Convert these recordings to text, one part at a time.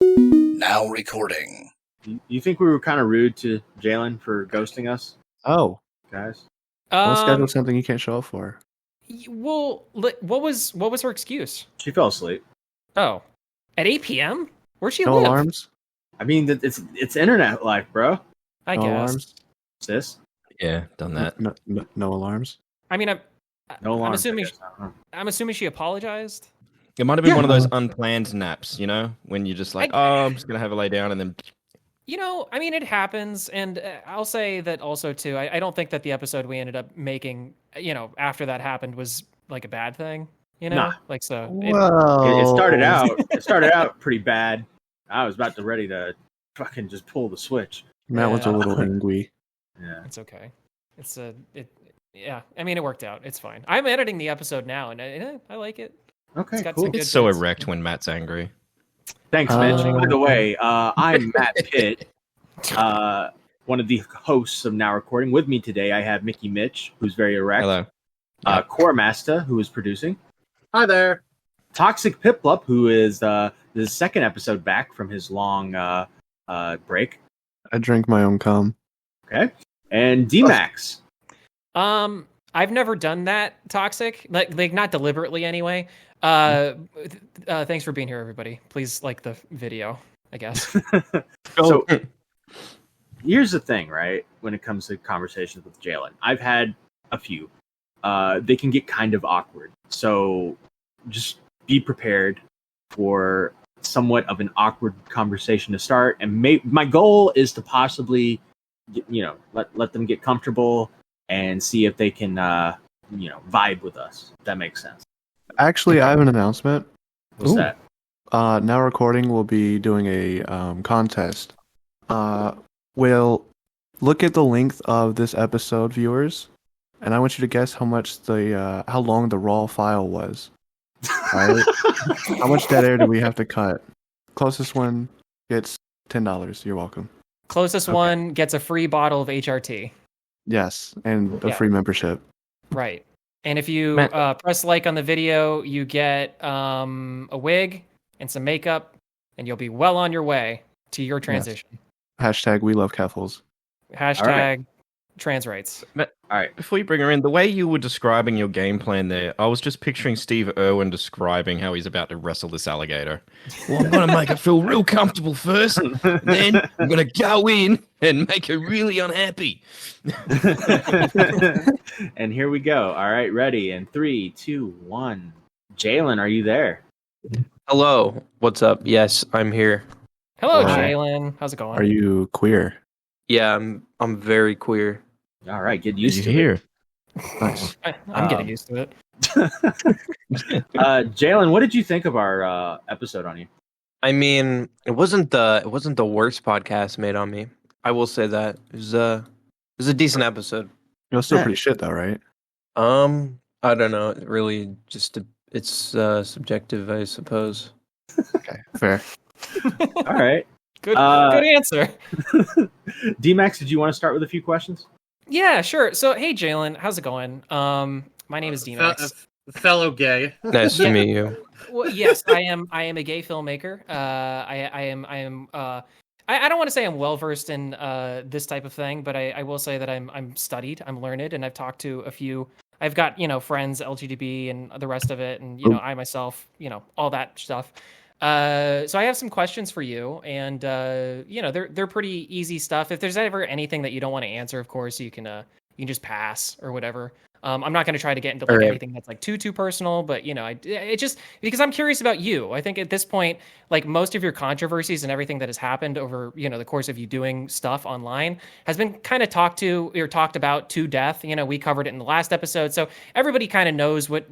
Now recording. You think we were kind of rude to Jalyn for ghosting us, Oh, guys? we'll schedule something you can't show up for. Well, what was her excuse? She fell asleep. Oh, at 8 p.m. Where'd she No live? alarms? I mean, it's internet life, bro. I No guess. alarms? Sis, Yeah, done that. No alarms? I mean, no alarm. I'm assuming she apologized. It might have been one of those unplanned naps, you know, when you're just like, I'm just gonna have a lay down, and then. You know, I mean, it happens, and I'll say that also too. I don't think that the episode we ended up making, you know, after that happened was like a bad thing. You know, Nah. like so. Whoa. It started out. It started out pretty bad. I was about to ready to fucking just pull the switch. Matt was a little angry. Yeah. It's okay. Yeah. I mean, it worked out. It's fine. I'm editing the episode now, and I like it. Okay. got Cool. some good It's so bits. erect when Matt's angry. Thanks, Mitch. By the way, I'm Matt Pitt, one of the hosts of Now Recording. With me today, I have Mickey Mitch, who's very erect. Hello. Core Master, who is producing. Hi there. Toxic Piplup, who is the second episode back from his long break. I drink my own cum. Okay. And D-Max. I've never done that, Toxic. Like not deliberately anyway. Thanks for being here, everybody. Please like the video, I guess. So here's the thing, right? When it comes to conversations with Jalyn, I've had a few. They can get kind of awkward. So just be prepared for somewhat of an awkward conversation to start. And my goal is to possibly, let them get comfortable and see if they can, vibe with us. If that makes sense. Actually, I have an announcement. What's that? Now Recording will be doing a contest. We'll look at the length of this episode, viewers, and I want you to guess how long the raw file was. Right? How much dead air do we have to cut? Closest one gets $10. You're welcome. Closest one gets a free bottle of HRT. Yes, and a free membership. Right. And if you press like on the video, you get a wig and some makeup, and you'll be well on your way to your transition. Yes. # we love Keffels. # trans rights. All right. Before you bring her in, the way you were describing your game plan there, I was just picturing Steve Irwin describing how he's about to wrestle this alligator. Well, I'm going to make her feel real comfortable first, then I'm going to go in and make her really unhappy. And here we go. All right, ready? In 3, 2, 1. Jalyn, are you there? Hello. What's up? Yes, I'm here. Hello, Hi. Jalen. How's it going? Are you queer? Yeah, I'm very queer. All right, get used to here. Nice. I'm getting used to it. Jalyn, what did you think of our episode on you? I mean, it wasn't the worst podcast made on me. I will say that it was a decent episode. You're still pretty shit though, right? I don't know. It really it's subjective, I suppose. Okay, fair. All right. Good answer. D-Max, did you want to start with a few questions? Yeah, sure. So, hey, Jalen, how's it going? My name is D-Max. Fellow gay. Nice to meet you. Well, yes, I am a gay filmmaker. I don't want to say I'm well versed in this type of thing, but I will say that I'm studied, I'm learned, and I've talked to a few. I've got friends, LGBT, and the rest of it, and I myself, all that stuff. So I have some questions for you, and they're pretty easy stuff. If there's ever anything that you don't want to answer, of course you can just pass or whatever. I'm not going to try to get into anything that's like too personal, but it just because I'm curious about you. I think at this point, like most of your controversies and everything that has happened over the course of you doing stuff online has been kind of talked about to death. We covered it in the last episode, so everybody kind of knows what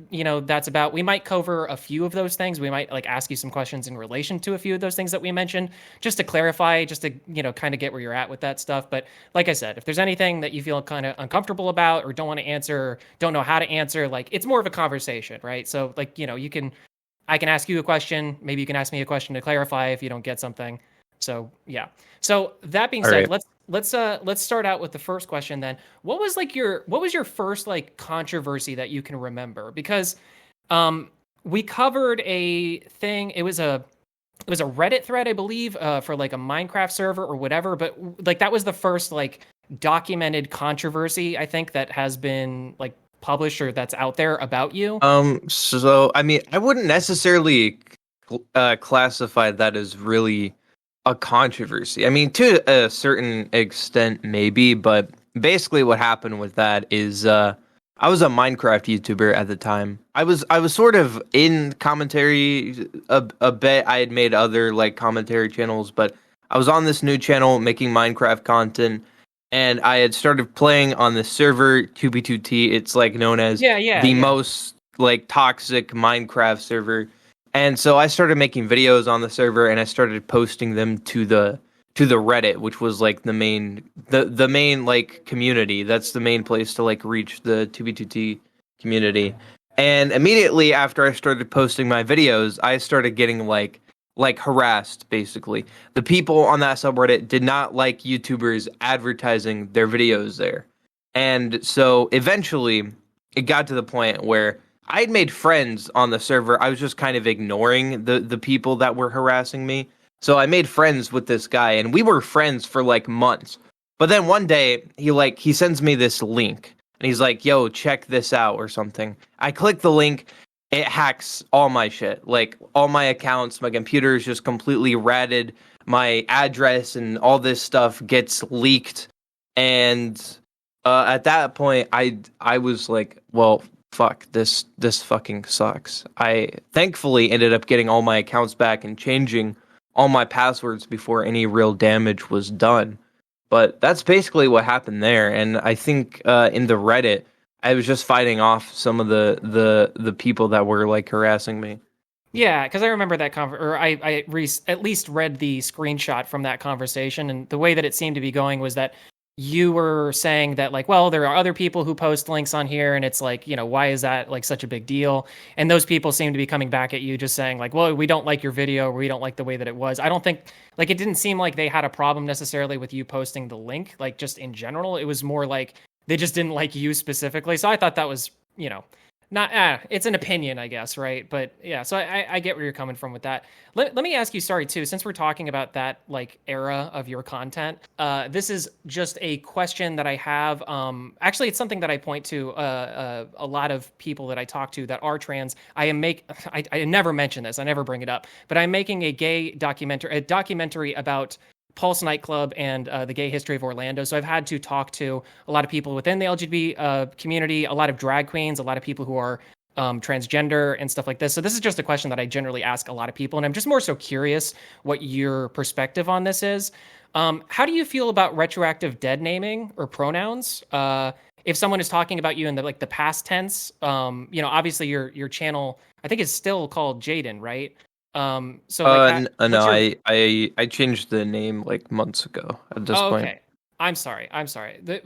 that's about. We might cover a few of those things. We might ask you some questions in relation to a few of those things that we mentioned, just to clarify, just to kind of get where you're at with that stuff. But like I said, if there's anything that you feel kind of uncomfortable about or don't want to answer, or don't know how to answer, it's more of a conversation, right? So I can ask you a question, maybe you can ask me a question to clarify if you don't get something. So yeah. So that being said, let's start out with the first question then. What was your first controversy that you can remember? Because we covered a thing. It was was a Reddit thread, I believe, for like a Minecraft server or whatever. But like that was the first like documented controversy I think that has been like published or that's out there about you. So I mean, I wouldn't necessarily classify that as really a controversy. I mean, to a certain extent, maybe, but basically, what happened with that is I was a Minecraft YouTuber at the time. I was sort of in commentary a bit. I had made other like commentary channels, but I was on this new channel making Minecraft content, and I had started playing on the server 2b2t. It's like known as the most like toxic Minecraft server. And so I started making videos on the server, and I started posting them to the Reddit, which was like the main like community. That's the main place to like reach the 2b2t community. And immediately after I started posting my videos, I started getting like harassed, basically. The people on that subreddit did not like YouTubers advertising their videos there. And so eventually it got to the point where I'd made friends on the server. I was just kind of ignoring the people that were harassing me. So I made friends with this guy, and we were friends for like months. But then one day he sends me this link, and he's like, "Yo, check this out," or something. I click the link. It hacks all my shit, like all my accounts. My computer is just completely ratted. My address and all this stuff gets leaked. And at that point, I was like, well, fuck, this fucking sucks. I thankfully ended up getting all my accounts back and changing all my passwords before any real damage was done. But that's basically what happened there. And I think in the Reddit, I was just fighting off some of the people that were like harassing me. Yeah, because I remember that I at least read the screenshot from that conversation, and the way that it seemed to be going was that you were saying that like, well, there are other people who post links on here, and it's like, why is that like such a big deal? And those people seem to be coming back at you just saying like, well, we don't like your video, or we don't like the way that it was. I don't think like it didn't seem like they had a problem necessarily with you posting the link, like just in general. It was more like they just didn't like you specifically. So I thought that was, not it's an opinion, I guess, right? But yeah, so I get where you're coming from with that. Let me ask you, sorry too, since we're talking about that like era of your content, this is just a question that I have. Actually, it's something that I point to a lot of people that I talk to that are trans. I never mention this, I never bring it up, but I'm making a documentary about Pulse nightclub and the gay history of Orlando. So I've had to talk to a lot of people within the LGBT community, a lot of drag queens, a lot of people who are transgender and stuff like this. So this is just a question that I generally ask a lot of people, and I'm just more so curious what your perspective on this is. How do you feel about retroactive dead naming or pronouns? If someone is talking about you in the past tense, obviously your channel, I think, is still called Jaden, right? No, I changed the name like months ago at this point. Okay. I'm sorry.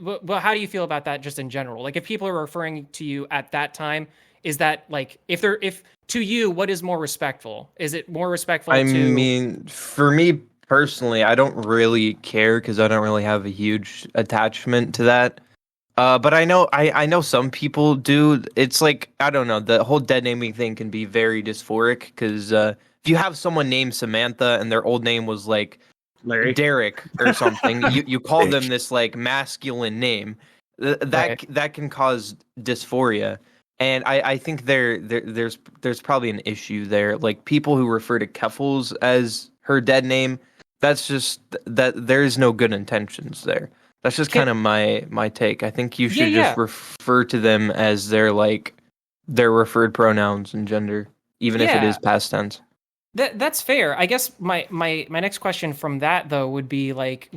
Well, how do you feel about that just in general? Like if people are referring to you at that time, is that like, if to you, what is more respectful? Is it more respectful I mean, for me personally, I don't really care because I don't really have a huge attachment to that. But I know some people do. It's like, I don't know, the whole dead naming thing can be very dysphoric because if you have someone named Samantha and their old name was like Larry, Derek or something, you call them this like masculine name, that can cause dysphoria. And I think there's probably an issue there. Like people who refer to Keffels as her dead name, that's just that there's no good intentions there. That's just kind of my take. I think you should just refer to them as their referred pronouns and gender, even if it is past tense. That's fair. I guess my next question from that though would be like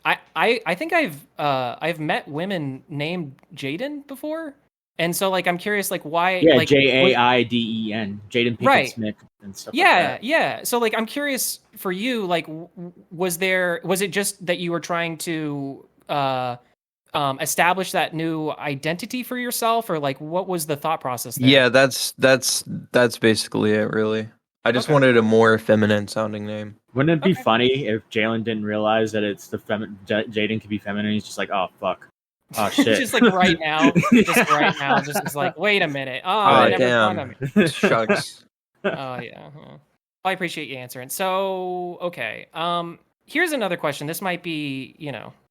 I think I've met women named Jaden before, and so like I'm curious like why like Jaiden, Jaden Pinkett Smith and stuff. Yeah. So like I'm curious for you, like was it just that you were trying to establish that new identity for yourself, or like what was the thought process there? Yeah, that's basically it, really. I just wanted a more feminine sounding name. Wouldn't it be funny if Jalyn didn't realize that it's Jaden could be feminine? He's just like, oh fuck, oh shit. Just like right now, just is like, wait a minute. Oh, damn. Shucks. Oh yeah. I appreciate you answering. So, okay. Here's another question. This might be,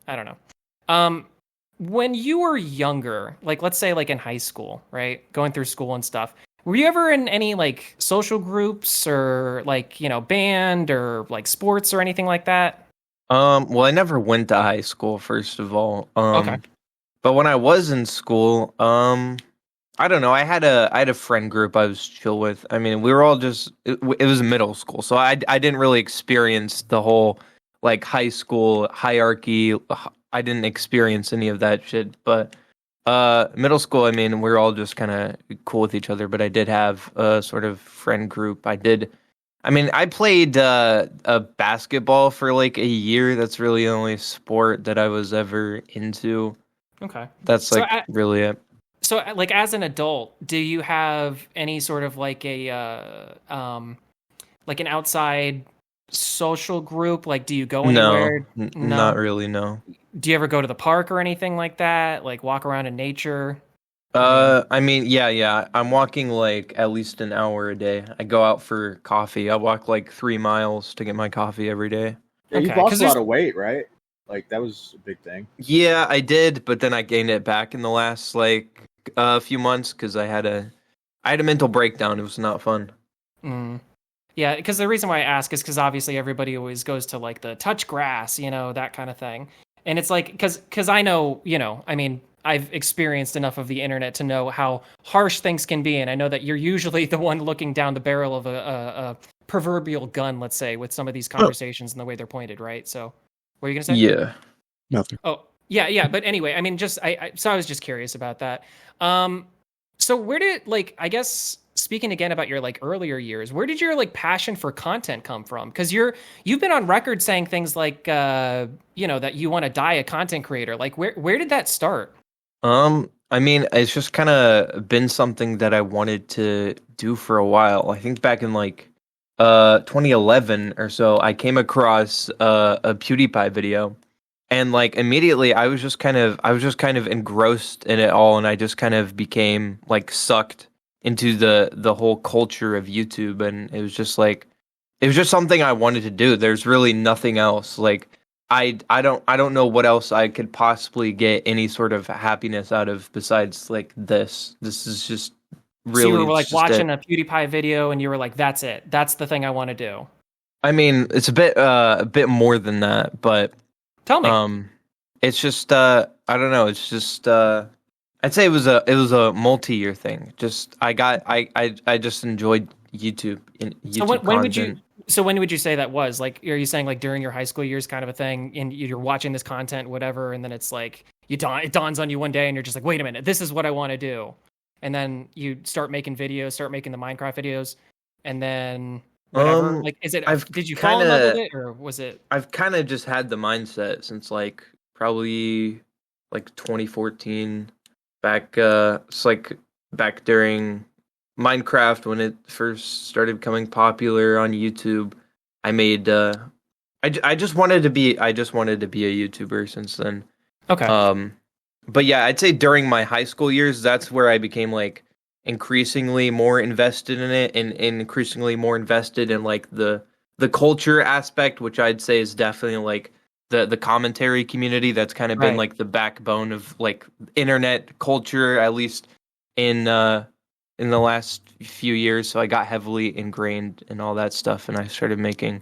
I don't know. When you were younger, like let's say like in high school, right? Going through school and stuff. Were you ever in any like social groups or like, band or like sports or anything like that? Well, I never went to high school, first of all. Okay. But when I was in school, I don't know. I had a friend group I was chill with. I mean, we were all just it was middle school, so I didn't really experience the whole like high school hierarchy. I didn't experience any of that shit. But middle school, I mean, we were all just kind of cool with each other. But I did have a sort of friend group. I mean, I played a basketball for like a year. That's really the only sport that I was ever into. Okay. That's like really it. So, like, as an adult, do you have any sort of like like an outside social group? Like, do you go anywhere? No, not really. No. Do you ever go to the park or anything like that? Like, walk around in nature? I mean, yeah. I'm walking like at least an hour a day. I go out for coffee. I walk like 3 miles to get my coffee every day. Yeah, you've Okay, 'cause lost a lot of weight, right? Like that was a big thing. Yeah, I did, but then I gained it back in the last like few months because I had a mental breakdown. It was not fun. Yeah, because the reason why I ask is because obviously everybody always goes to like the touch grass, that kind of thing. And it's like, because I know, I mean, I've experienced enough of the internet to know how harsh things can be. And I know that you're usually the one looking down the barrel of a proverbial gun, let's say, with some of these conversations and the way they're pointed, right? So what are you going to say? Yeah. Nothing. Oh, yeah. But anyway, I mean, so I was just curious about that. So where did, like, I guess speaking again about your like earlier years, where did your like passion for content come from? Because you've been on record saying things like, that you want to die a content creator. Like, where did that start? I mean, it's just kind of been something that I wanted to do for a while. I think back in like 2011 or so, I came across a PewDiePie video, and like immediately I was just kind of engrossed in it all, and I just kind of became like sucked into the whole culture of YouTube, and it was just something I wanted to do. There's really nothing else. Like I don't know what else I could possibly get any sort of happiness out of besides like this. This is just really. So you were like watching a PewDiePie video, and you were like, "That's it. That's the thing I want to do." I mean, it's a bit more than that, but tell me. It's just I don't know. It's just I'd say it was a multi-year thing. Just I just enjoyed YouTube So when would you say that was? Like, are you saying like during your high school years kind of a thing, and you're watching this content, whatever, and then it's like it dawns on you one day, and you're just like, wait a minute, this is what I want to do, and then you start making the Minecraft videos, and then whatever. Like, did you fall in love with it, or was it? I've kind of just had the mindset since like probably like 2014. It's like back during Minecraft when it first started becoming popular on YouTube. I made I just wanted to be a YouTuber since then. Okay. But yeah, I'd say during my high school years, that's where I became like increasingly more invested in it, and increasingly more invested in like the culture aspect, which I'd say is definitely like the commentary community. That's kind of been like the backbone of like internet culture, at least in the last few years. So I got heavily ingrained in all that stuff, and I started making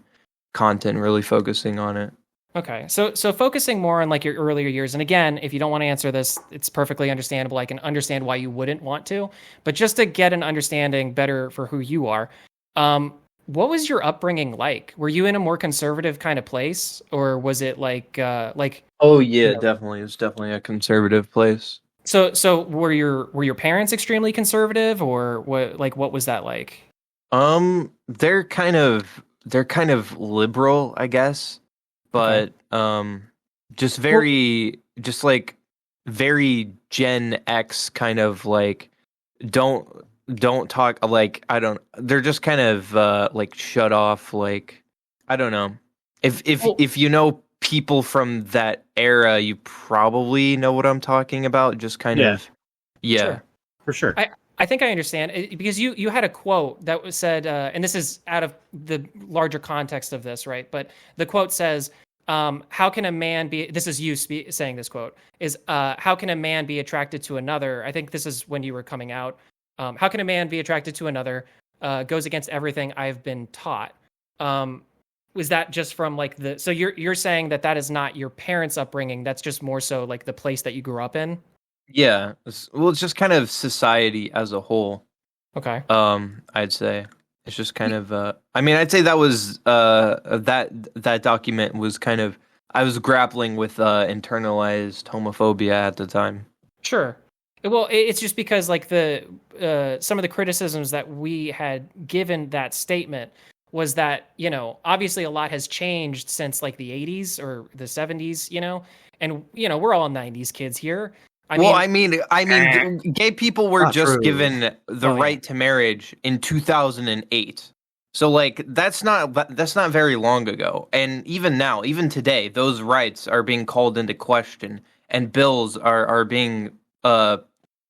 content, really focusing on it. Okay. So focusing more on like your earlier years, and again, if you don't want to answer this, it's perfectly understandable. I can understand why you wouldn't want to, but just to get an understanding better for who you are, what was your upbringing like? Were you in a more conservative kind of place, or was it like? Oh yeah, definitely. It was definitely a conservative place. So were your parents extremely conservative, or what? Like, what was that like? They're kind of liberal, I guess, but just very Gen X kind of like don't talk, like they're just kind of like shut off, like I don't know. If you know people from that era, you probably know what I'm talking about. Just kind of Sure. For sure. I think I understand because you had a quote that was said, and this is out of the larger context of this, right? But the quote says, "How can a man be?" This is you saying this quote is, "How can a man be attracted to another?" I think this is when you were coming out. How can a man be attracted to another? Goes against everything I've been taught. Was that just from like the? So you're saying that is not your parents' upbringing. That's just more so like the place that you grew up in. Yeah. Well, it's just kind of society as a whole. Okay. I'd say it's just kind of. I mean, I'd say that was that document was kind of. I was grappling with internalized homophobia at the time. Sure. Well, it's just because like the some of the criticisms that we had given that statement was that, you know, obviously a lot has changed since like the 80s or the 70s, you know, and you know we're all 90s kids here. I mean, gay people were just true. given the right to marriage in 2008. So like that's not very long ago. And even now, even today, those rights are being called into question, and bills are being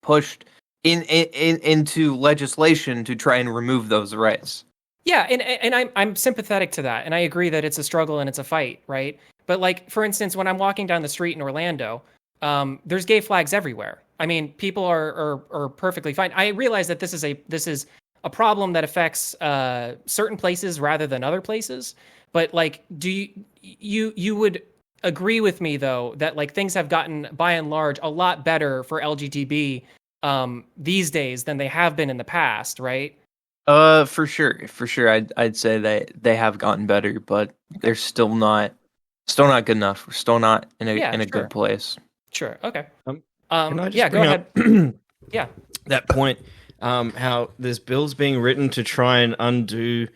pushed into legislation to try and remove those rights. Yeah, and I'm sympathetic to that, and I agree that it's a struggle and it's a fight, right? But like for instance, when I'm walking down the street in Orlando, there's gay flags everywhere. I mean, people are perfectly fine. I realize that this is a problem that affects certain places rather than other places. But like, do you would agree with me though that like things have gotten by and large a lot better for LGBT these days than they have been in the past, right? For sure. I'd say they have gotten better, but they're still not good enough. We're still not in a good place. Sure. Okay. Can I just go bring ahead. Yeah. that point? How there's bills being written to try and undo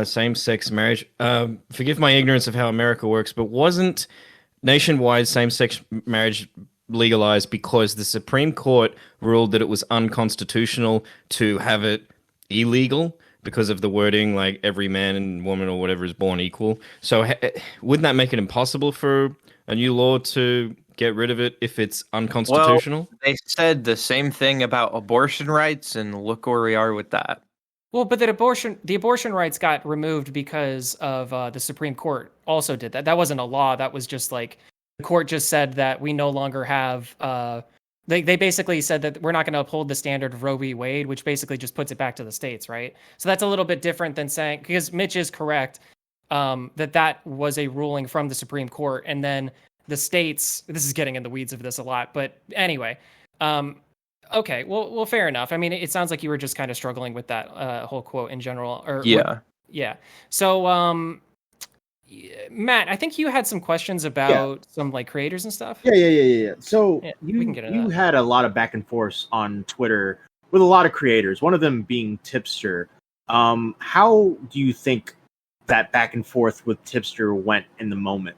same-sex marriage. Forgive my ignorance of how America works, but wasn't nationwide same-sex marriage legalized because the Supreme Court ruled that it was unconstitutional to have it illegal because of the wording, like every man and woman or whatever is born equal? So wouldn't that make it impossible for a new law to get rid of it if it's unconstitutional? Well, they said the same thing about abortion rights, and look where we are with that. Well, but the abortion rights got removed because of the Supreme Court also did that. That wasn't a law. That was just like the court just said that we no longer have. They basically said that we're not going to uphold the standard of Roe v. Wade, which basically just puts it back to the states, right? So that's a little bit different than saying, because Mitch is correct that was a ruling from the Supreme Court, and then the states. This is getting in the weeds of this a lot, but anyway. Okay, well, fair enough. I mean, it sounds like you were just kind of struggling with that whole quote in general. Yeah. So, Matt, I think you had some questions about some like creators and stuff. Yeah. So we can get into you that. had a lot of back and forth on Twitter with a lot of creators. One of them being Tipster. How do you think that back and forth with Tipster went in the moment?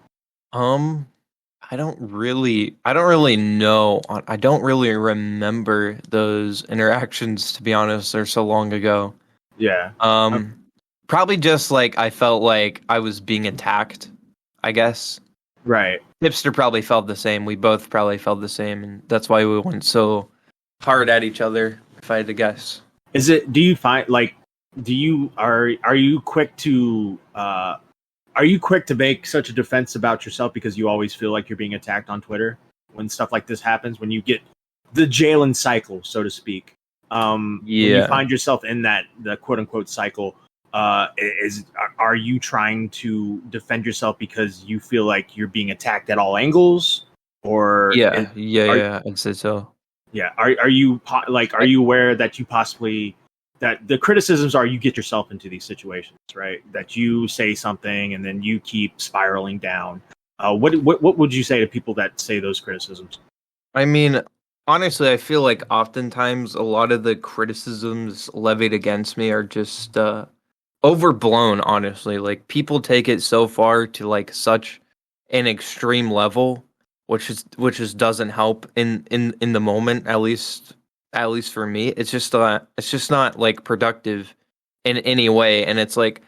I don't really know. I don't really remember those interactions, to be honest. They're so long ago. Yeah. Probably just like I felt like I was being attacked, I guess. Right. Hipster probably felt the same. We both probably felt the same, and that's why we went so hard at each other, if I had to guess. Do you find like are you quick to make such a defense about yourself because you always feel like you're being attacked on Twitter when stuff like this happens, when you get the Jalyn cycle, so to speak? When you find yourself in the quote unquote cycle, are you trying to defend yourself because you feel like you're being attacked at all angles, or I'd say so. Yeah, are you aware that you possibly that the criticisms are you get yourself into these situations, right? That you say something and then you keep spiraling down. What would you say to people that say those criticisms? I mean, honestly, I feel like oftentimes a lot of the criticisms levied against me are just overblown, honestly. Like, people take it so far to like such an extreme level, which doesn't help in the moment, at least for me. It's just not like productive in any way. And it's like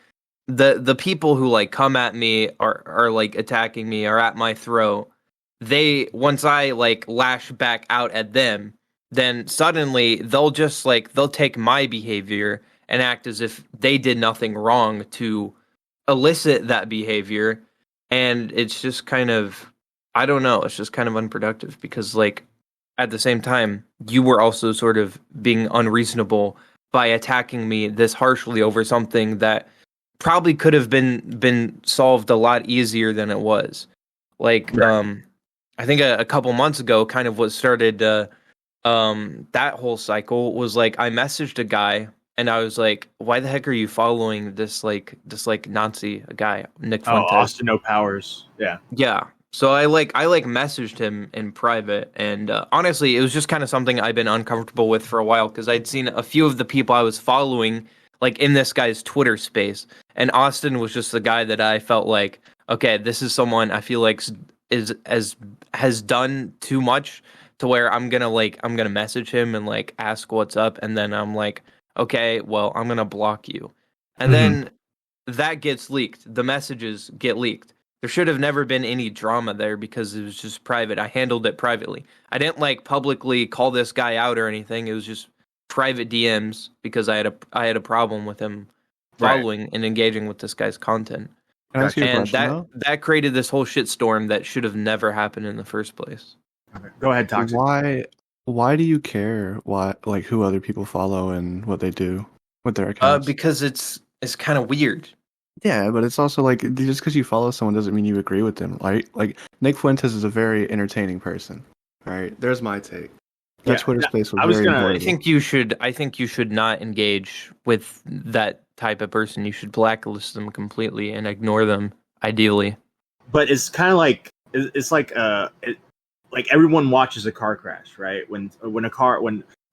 the people who like come at me are like attacking me, are at my throat. Once I like lash back out at them, then suddenly they'll just they'll take my behavior and act as if they did nothing wrong to elicit that behavior. And it's just kind of, I don't know, it's just kind of unproductive because at the same time, you were also sort of being unreasonable by attacking me this harshly over something that probably could have been solved a lot easier than it was. I think a couple months ago, kind of what started that whole cycle was I messaged a guy and I was like, "Why the heck are you following this Nazi guy, Nick Fuentes?" Austin No Powers. Yeah. Yeah. So I messaged him in private, and honestly, it was just kind of something I've been uncomfortable with for a while because I'd seen a few of the people I was following in this guy's Twitter space, and Austin was just the guy that I felt like, okay, this is someone I feel like has done too much to where I'm gonna message him and ask what's up, and then I'm like, okay, well, I'm gonna block you, and then that gets leaked. The messages get leaked. There should have never been any drama there because it was just private. I handled it privately. I didn't publicly call this guy out or anything. It was just private DMs because I had a problem with him following and engaging with this guy's content. Can I ask you a And question, though? that created this whole shitstorm that should have never happened in the first place. Okay. Go ahead, Toxic. Why do you care who other people follow and what they do with their accounts? Because it's kind of weird. Yeah, but it's also just because you follow someone doesn't mean you agree with them. Like Nick Fuentes is a very entertaining person. All right, there's my take. That Twitter space was very important. I think you should not engage with that type of person. You should blacklist them completely and ignore them, ideally. But it's kind of like everyone watches a car crash, right? When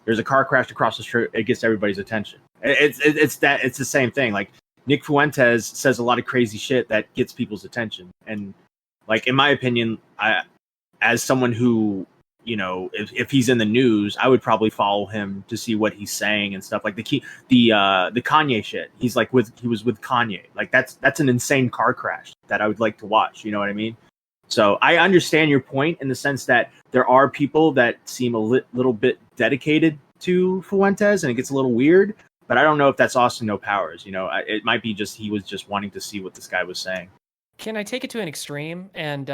there's a car crash across the street, it gets everybody's attention. It's the same thing. Nick Fuentes says a lot of crazy shit that gets people's attention, and in my opinion, as someone who, if he's in the news, I would probably follow him to see what he's saying and stuff. The Kanye shit. He was with Kanye. That's an insane car crash that I would like to watch. You know what I mean? So I understand your point in the sense that there are people that seem a little bit dedicated to Fuentes, and it gets a little weird. But I don't know if that's Austin No Powers. It might be just he was just wanting to see what this guy was saying. Can I take it to an extreme and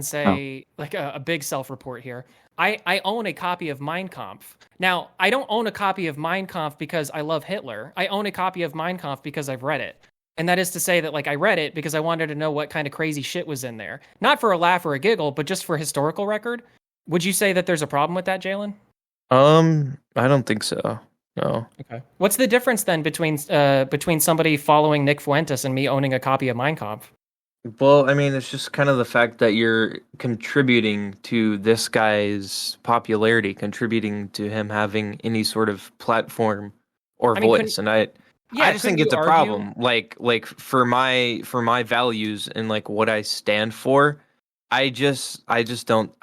say a big self-report here? I own a copy of Mein Kampf. Now, I don't own a copy of Mein Kampf because I love Hitler. I own a copy of Mein Kampf because I've read it. And that is to say that I read it because I wanted to know what kind of crazy shit was in there. Not for a laugh or a giggle, but just for historical record. Would you say that there's a problem with that, Jalyn? I don't think so. No. Okay. What's the difference then between somebody following Nick Fuentes and me owning a copy of Mein Kampf? Well, I mean, it's just kind of the fact that you're contributing to this guy's popularity, contributing to him having any sort of platform or voice, and I just think it's a problem. For my values and what I stand for, I just don't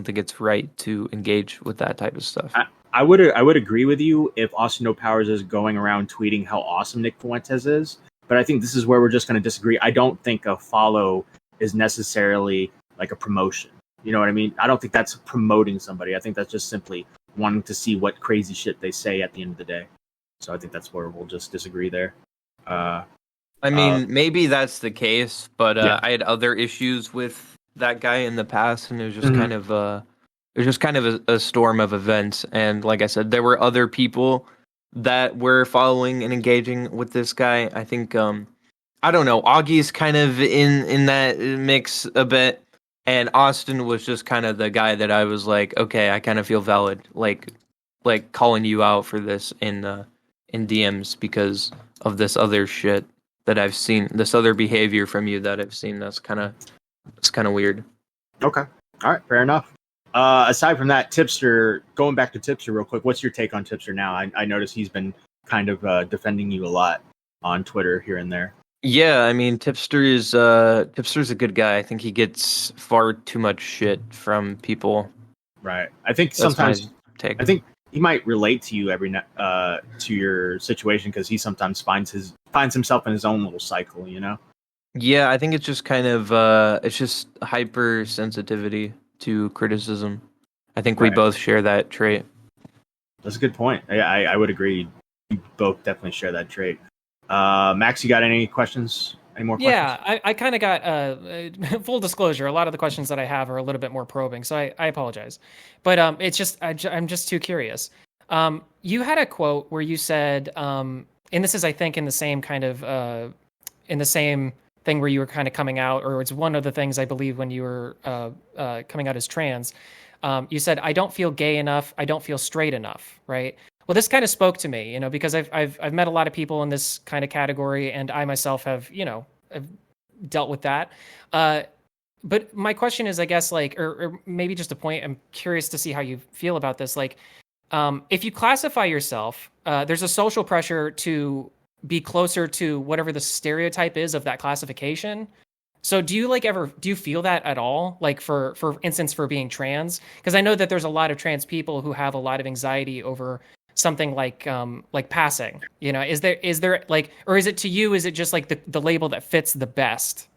think it's right to engage with that type of stuff. I would agree with you if Austin No Powers is going around tweeting how awesome Nick Fuentes is, but I think this is where we're just going to disagree. I don't think a follow is necessarily a promotion. You know what I mean? I don't think that's promoting somebody. I think that's just simply wanting to see what crazy shit they say at the end of the day. So I think that's where we'll just disagree there. Maybe that's the case, but I had other issues with that guy in the past, and it was just kind of a storm of events. And like I said, there were other people that were following and engaging with this guy. I think I don't know, Augie's kind of in that mix a bit, and Austin was just kind of the guy that I was like, okay, I kind of feel valid, calling you out for this in DMs because of this other shit that I've seen, this other behavior from you that I've seen. That's kind of weird. Okay, all right, fair enough. Aside from that, Tipster, going back to Tipster real quick, what's your take on Tipster now? I noticed he's been kind of defending you a lot on Twitter here and there. Yeah, I mean, Tipster's a good guy. I think he gets far too much shit from people. Right. I think sometimes I think he might relate to you to your situation because he sometimes finds himself in his own little cycle, Yeah, I think it's just kind of it's just hypersensitivity to criticism. I think we both share that trait. That's a good point. I would agree. You both definitely share that trait. Max, you got any questions? Any more questions? Yeah, I kind of got full disclosure. A lot of the questions that I have are a little bit more probing, so I apologize. But it's just I'm just too curious. You had a quote where you said, and this is I think in the same kind of in the same thing where you were kind of coming out, or it's one of the things I believe when you were coming out as trans. You said, "I don't feel gay enough. I don't feel straight enough." Right. Well, this kind of spoke to me, because I've met a lot of people in this kind of category, and I myself have, I've dealt with that. But my question is, I guess, like, or maybe just a point. I'm curious to see how you feel about this. Like, if you classify yourself, there's a social pressure to be closer to whatever the stereotype is of that classification. So do you feel that at all? Like for instance, for being trans? Because I know that there's a lot of trans people who have a lot of anxiety over something like passing, is there like, or is it to you, is it just like the label that fits the best?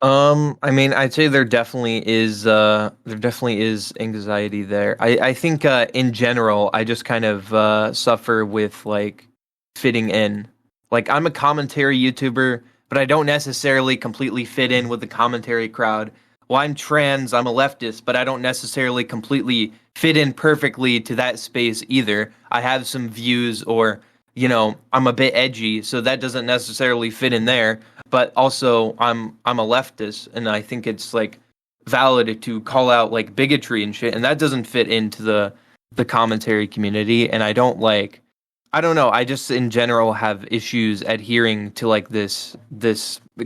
I mean, I'd say there definitely is anxiety there. I think in general, I just kind of suffer with like fitting in. Like I'm a commentary YouTuber, but I don't necessarily completely fit in with the commentary crowd. Well, I'm trans, I'm a leftist, but I don't necessarily completely fit in perfectly to that space either. I have some views, or, I'm a bit edgy, so that doesn't necessarily fit in there. But also, I'm a leftist, and I think it's like valid to call out like bigotry and shit, and that doesn't fit into the commentary community. And I don't know. I just in general have issues adhering to like this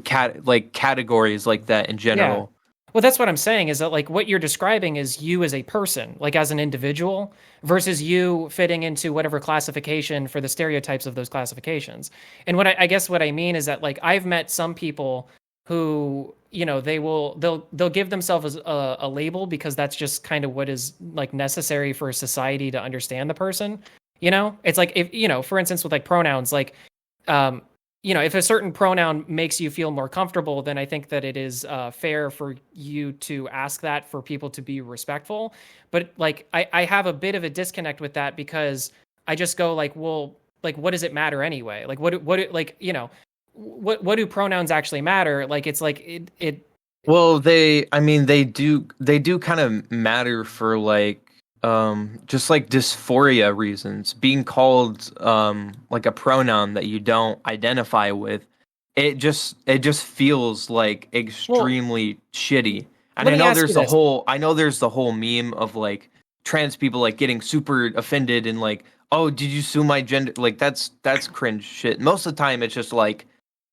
categories like that in general. Yeah. Well, that's what I'm saying, is that like what you're describing is you as a person, like as an individual, versus you fitting into whatever classification for the stereotypes of those classifications. And I guess what I mean is that like I've met some people who, they'll give themselves a label because that's just kind of what is like necessary for society to understand the person. It's like, if, for instance, with like pronouns, like, if a certain pronoun makes you feel more comfortable, then I think that it is fair for you to ask that, for people to be respectful. But like, I have a bit of a disconnect with that, because I just go like, well, like, what does it matter anyway? Like, what do pronouns actually matter? Like, it's like it. Well, they do kind of matter for like, just like dysphoria reasons. Being called like a pronoun that you don't identify with, it just feels like extremely shitty. And I know there's the whole meme of like trans people like getting super offended and like, oh, did you sue my gender? Like that's cringe shit. Most of the time it's just like,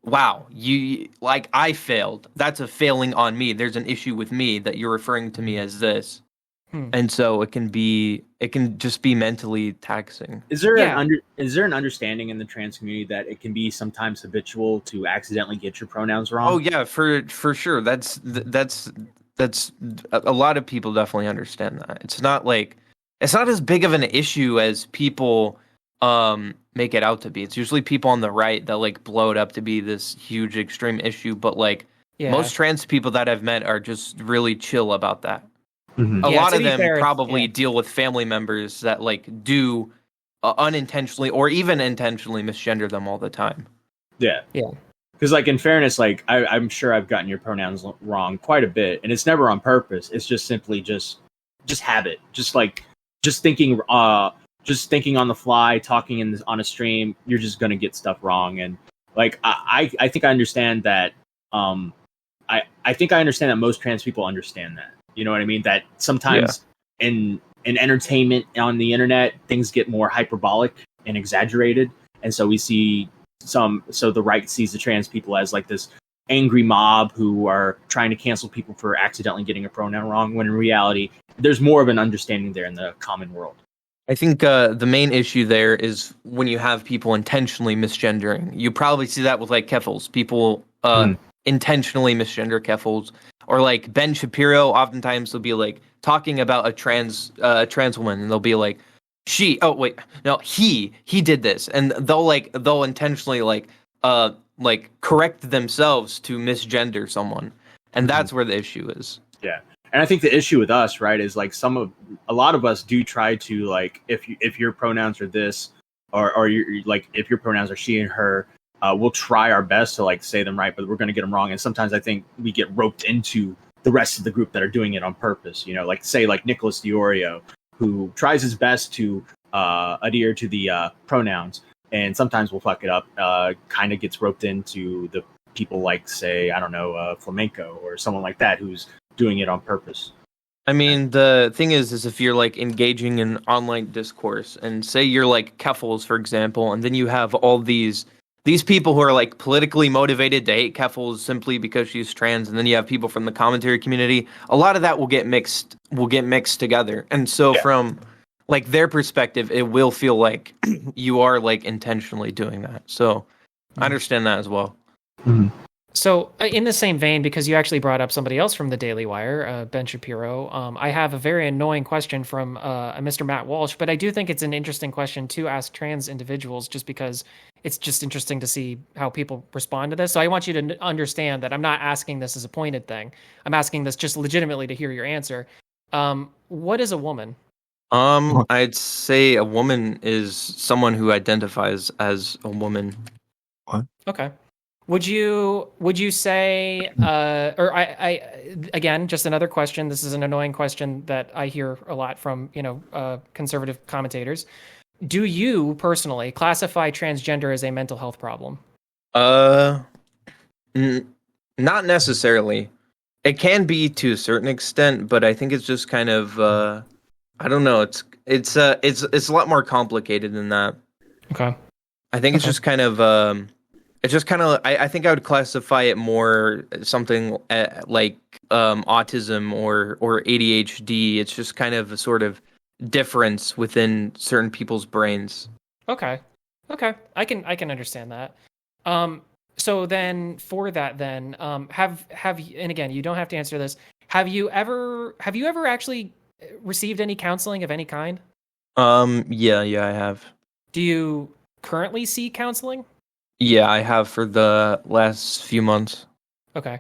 wow, you like, I failed. That's a failing on me. There's an issue with me that you're referring to me as this. And so it can just be mentally taxing. Is there an understanding in the trans community that it can be sometimes habitual to accidentally get your pronouns wrong? Oh yeah, for sure. That's a lot of people definitely understand that. It's not as big of an issue as people make it out to be. It's usually people on the right that like blow it up to be this huge extreme issue, but like most trans people that I've met are just really chill about that. Mm-hmm. A lot of them probably deal with family members that like do unintentionally or even intentionally misgender them all the time. Yeah. Because like in fairness, like I'm sure I've gotten your pronouns wrong quite a bit, and it's never on purpose. It's just simply just habit, just thinking on the fly, talking on a stream. You're just gonna get stuff wrong, and like I think I understand that. I think I understand that most trans people understand that. You know what I mean? That sometimes in entertainment on the internet, things get more hyperbolic and exaggerated. And so we see so the right sees the trans people as like this angry mob who are trying to cancel people for accidentally getting a pronoun wrong, when in reality, there's more of an understanding there in the common world. I think the main issue there is when you have people intentionally misgendering. You probably see that with like keffels. People intentionally misgender keffels. Or like Ben Shapiro, oftentimes they'll be like talking about a trans woman, and they'll be like, he did this, and they'll intentionally like correct themselves to misgender someone, and that's where the issue is. Yeah, And I think the issue with us, right, is like a lot of us do try to like if your pronouns are this or you're like if your pronouns are she and her, we'll try our best to like say them right, but we're going to get them wrong. And sometimes I think we get roped into the rest of the group that are doing it on purpose. You know, like say like Nicholas Diorio, who tries his best to adhere to the pronouns, and sometimes will fuck it up. Kind of gets roped into the people like say I don't know Flamenco or someone like that who's doing it on purpose. I mean, the thing is if you're like engaging in online discourse, and say you're like Keffels, for example, and then you have all these people who are like politically motivated to hate Keffels simply because she's trans, and then you have people from the commentary community. A lot of that will get mixed together, and so from like their perspective, it will feel like you are like intentionally doing that. So I understand that as well. Mm-hmm. So, in the same vein, because you actually brought up somebody else from the Daily Wire, Ben Shapiro, I have a very annoying question from a Mr. Matt Walsh, but I do think it's an interesting question to ask trans individuals just because it's just interesting to see how people respond to this. So I want you to understand that I'm not asking this as a pointed thing. I'm asking this just legitimately to hear your answer. What is a woman? I'd say a woman is someone who identifies as a woman. What? Okay. Would you say, or I again, just another question. This is an annoying question that I hear a lot from, conservative commentators. Do you personally classify transgender as a mental health problem? Not necessarily. It can be to a certain extent, but I think it's just kind of, I don't know. It's a lot more complicated than that. Okay. I think it's just kind of, I think I would classify it more something like autism or ADHD. It's just kind of a sort of difference within certain people's brains. Okay. I can understand that. So then for that then, have and again, you don't have to answer this. Have you ever actually received any counseling of any kind? Yeah, I have. Do you currently see counseling? Yeah, I have for the last few months. Okay.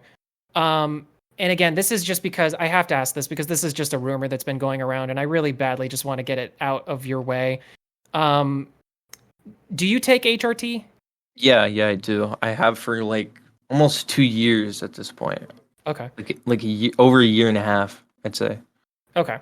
And again, this is just because I have to ask this because this is just a rumor that's been going around and I really badly just want to get it out of your way. Do you take HRT? Yeah, I do. I have for like almost 2 years at this point. Okay. Like over a year and a half, I'd say. Okay.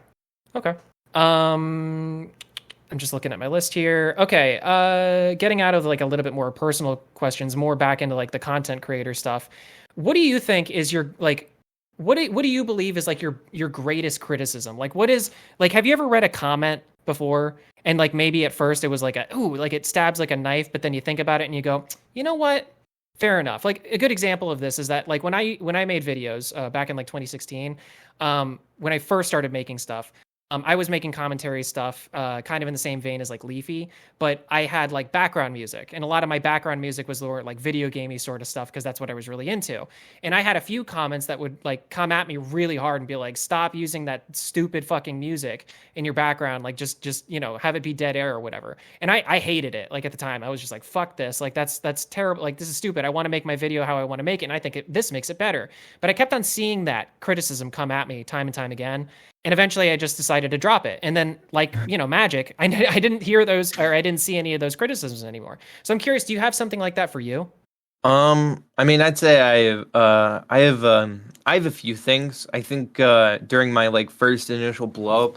I'm just looking at my list here. Okay, getting out of like a little bit more personal questions, more back into like the content creator stuff. What do you think is your like? What do you believe is like your greatest criticism? Like, what is like? Have you ever read a comment before and like maybe at first it was like like it stabs like a knife, but then you think about it and you go, you know what? Fair enough. Like a good example of this is that like when I made videos back in like 2016, when I first started making stuff. I was making commentary stuff, kind of in the same vein as like Leafy, but I had like background music, and a lot of my background music was more like video gamey sort of stuff because that's what I was really into. And I had a few comments that would like come at me really hard and be like, "Stop using that stupid fucking music in your background, like just have it be dead air or whatever." And I hated it. Like at the time, I was just like, "Fuck this! Like that's terrible. Like this is stupid. I want to make my video how I want to make it, and I think this makes it better." But I kept on seeing that criticism come at me time and time again. And eventually I just decided to drop it. And then like, magic, I didn't hear those or I didn't see any of those criticisms anymore. So I'm curious, do you have something like that for you? I mean, I'd say I have a few things. I think during my like first initial blow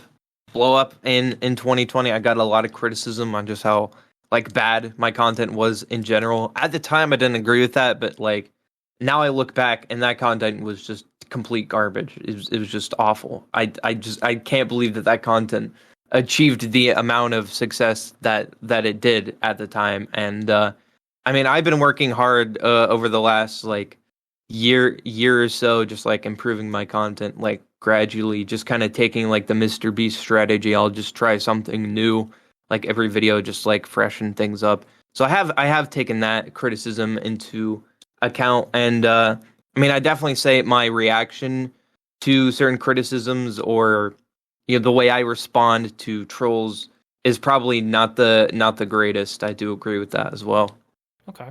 up in 2020, I got a lot of criticism on just how like bad my content was in general. At the time I didn't agree with that, but like now I look back and that content was just complete garbage. It was just awful. I can't believe that content achieved the amount of success that it did at the time. And I mean, I've been working hard over the last like year or so, just like improving my content, like gradually, just kind of taking like the Mr. Beast strategy. I'll just try something new, like every video, just like freshen things up. So I have taken that criticism into account, and I mean, I definitely say my reaction to certain criticisms or the way I respond to trolls is probably not the greatest. I do agree with that as well. Okay.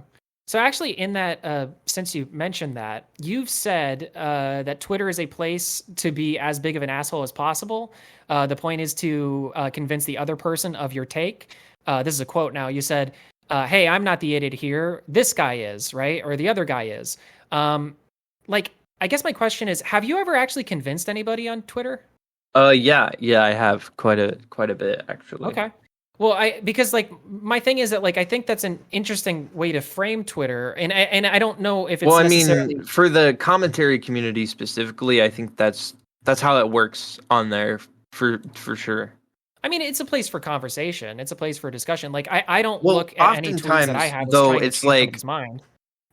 So actually, in that, since you mentioned that, you've said that Twitter is a place to be as big of an asshole as possible. The point is to convince the other person of your take. This is a quote now. You said, hey, I'm not the idiot here. This guy is, right? Or the other guy is. Like, I guess my question is, have you ever actually convinced anybody on Twitter? Yeah, I have quite a bit actually. Okay. Well, because like my thing is that like I think that's an interesting way to frame Twitter, and I don't know if it's Well, I necessarily... mean, for the commentary community specifically, I think that's how it works on there for sure. I mean, it's a place for conversation. It's a place for discussion. Like I don't Well, look at any tweets that I have as though, trying to it's change like someone's mind.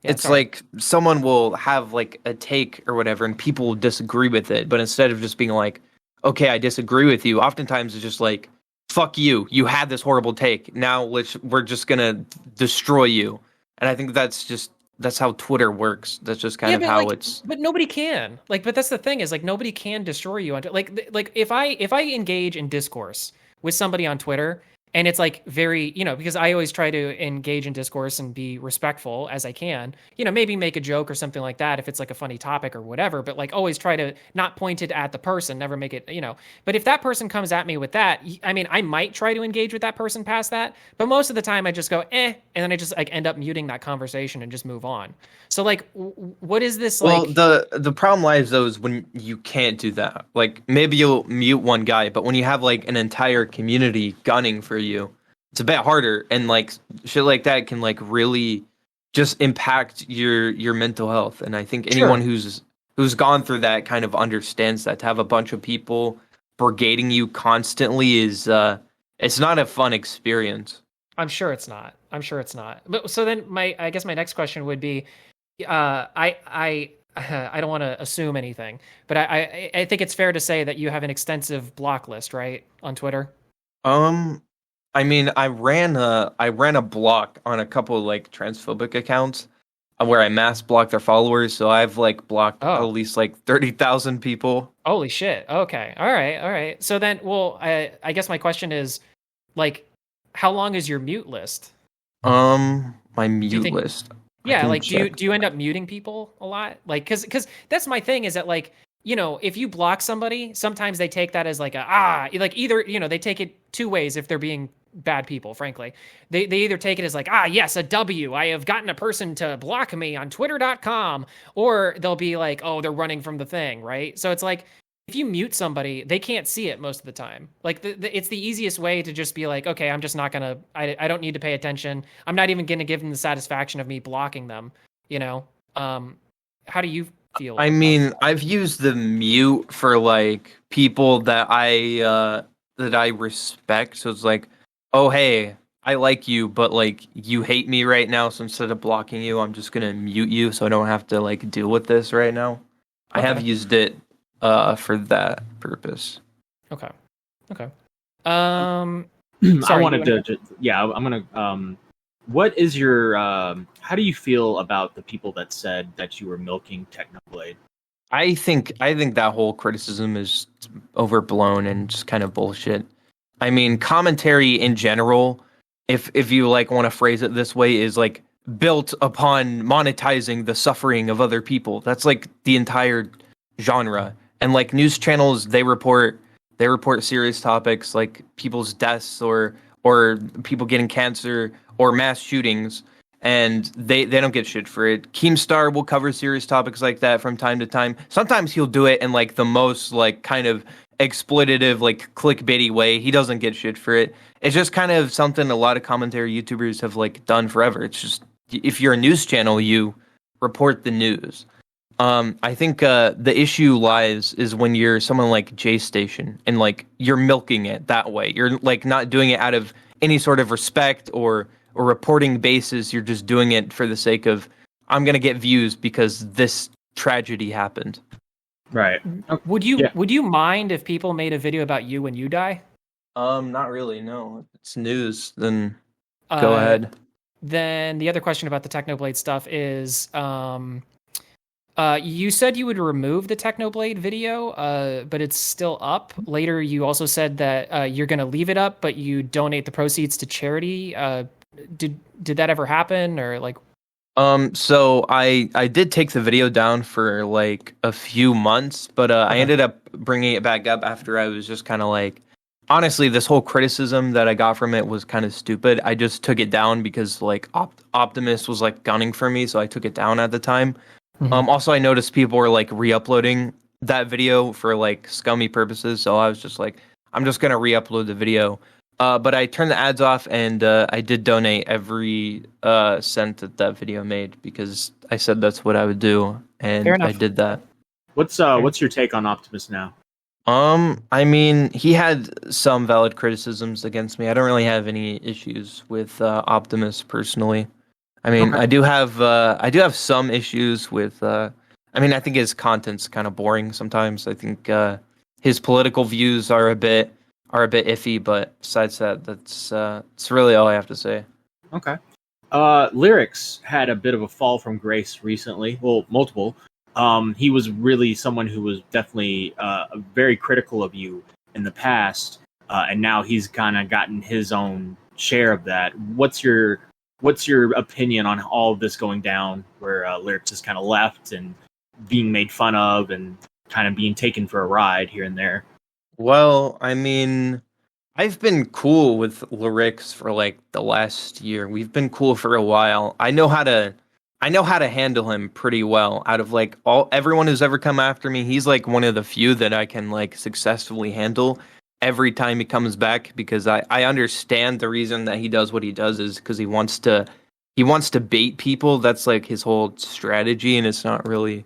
Yeah, it's sorry. like someone will have like a take or whatever, and people will disagree with it. But instead of just being like, "Okay, I disagree with you," oftentimes it's just like, "Fuck you! You had this horrible take. Now we're just gonna destroy you." And I think that's how Twitter works. That's just kind of how like, it's. But nobody can. Like, but that's the thing is like nobody can destroy you on like if I engage in discourse with somebody on Twitter. And it's like very, because I always try to engage in discourse and be respectful as I can, maybe make a joke or something like that if it's like a funny topic or whatever, but like always try to not point it at the person, never make it, But if that person comes at me with that, I mean, I might try to engage with that person past that, but most of the time I just go, and then I just like end up muting that conversation and just move on. So like, what is this like? Well, the problem lies though is when you can't do that. Like maybe you'll mute one guy, but when you have like an entire community gunning for you, it's a bit harder, and like shit like that can like really just impact your mental health. And I think anyone who's gone through that kind of understands that. To have a bunch of people brigading you constantly is it's not a fun experience. I'm sure it's not. But so then I guess my next question would be, I don't want to assume anything, but I think it's fair to say that you have an extensive block list, right, on Twitter? I mean, I ran a block on a couple of like transphobic accounts where I mass blocked their followers, so I've like blocked at least like 30,000 people. Holy shit. Okay. All right. So then, well, I guess my question is, like, how long is your mute list? My mute list. Yeah, like do you end up muting people a lot? Like cuz that's my thing is that like, if you block somebody, sometimes they take that as like like either, they take it two ways if they're being bad people, frankly. They either take it as like, yes, a W. I have gotten a person to block me on twitter.com, or they'll be like, oh, they're running from the thing, right? So it's like if you mute somebody, they can't see it most of the time. Like it's the easiest way to just be like, okay, I'm just not going to, I don't need to pay attention. I'm not even going to give them the satisfaction of me blocking them, how do you feel? I mean, I've used the mute for like people that I respect. So it's like, oh, hey, I like you, but like you hate me right now. So instead of blocking you, I'm just going to mute you so I don't have to like deal with this right now. Okay. I have used it for that purpose. Okay. Sorry, I wanted to. I'm gonna. What is your? How do you feel about the people that said that you were milking Technoblade? I think that whole criticism is overblown and just kind of bullshit. I mean, commentary in general, if you like want to phrase it this way, is like built upon monetizing the suffering of other people. That's like the entire genre. And like news channels, they report serious topics like people's deaths or people getting cancer or mass shootings, and they don't get shit for it. Keemstar will cover serious topics like that from time to time. Sometimes he'll do it in like the most like kind of exploitative, like clickbaity way. He doesn't get shit for it. It's just kind of something a lot of commentary YouTubers have like done forever. It's just if you're a news channel, you report the news. I think the issue lies is when you're someone like J Station and like you're milking it that way. You're like not doing it out of any sort of respect or reporting basis. You're just doing it for the sake of I'm gonna get views because this tragedy happened. Right. Would you mind if people made a video about you when you die? Not really. No, if it's news. Then go ahead. Then the other question about the Technoblade stuff is, you said you would remove the Technoblade video, but it's still up. Later, you also said that you're going to leave it up, but you donate the proceeds to charity. Did that ever happen, or like? So I did take the video down for like a few months, but I ended up bringing it back up after I was just kind of like, honestly, this whole criticism that I got from it was kind of stupid. I just took it down because like Optimus was like gunning for me, so I took it down at the time. Also, I noticed people were like re-uploading that video for like scummy purposes, so I was just like, I'm just gonna re-upload the video. But I turned the ads off, and I did donate every cent that video made because I said that's what I would do, and I did that. What's your take on Optimus now? I mean, he had some valid criticisms against me. I don't really have any issues with Optimus personally. I mean, I do have some issues with. I mean, I think his content's kind of boring sometimes. I think his political views are a bit iffy, but besides that, that's really all I have to say. Okay. Lyrics had a bit of a fall from grace recently. Well, multiple. He was really someone who was definitely very critical of you in the past, and now he's kind of gotten his own share of that. What's your opinion on all of this going down, where Lyrics is kind of left and being made fun of and kind of being taken for a ride here and there? Well, I mean, I've been cool with Lyrics for like the last year. We've been cool for a while. I know how to handle him pretty well. Out of like everyone who's ever come after me, he's like one of the few that I can like successfully handle every time he comes back, because I understand the reason that he does what he does is because he wants to bait people. That's like his whole strategy, and it's not really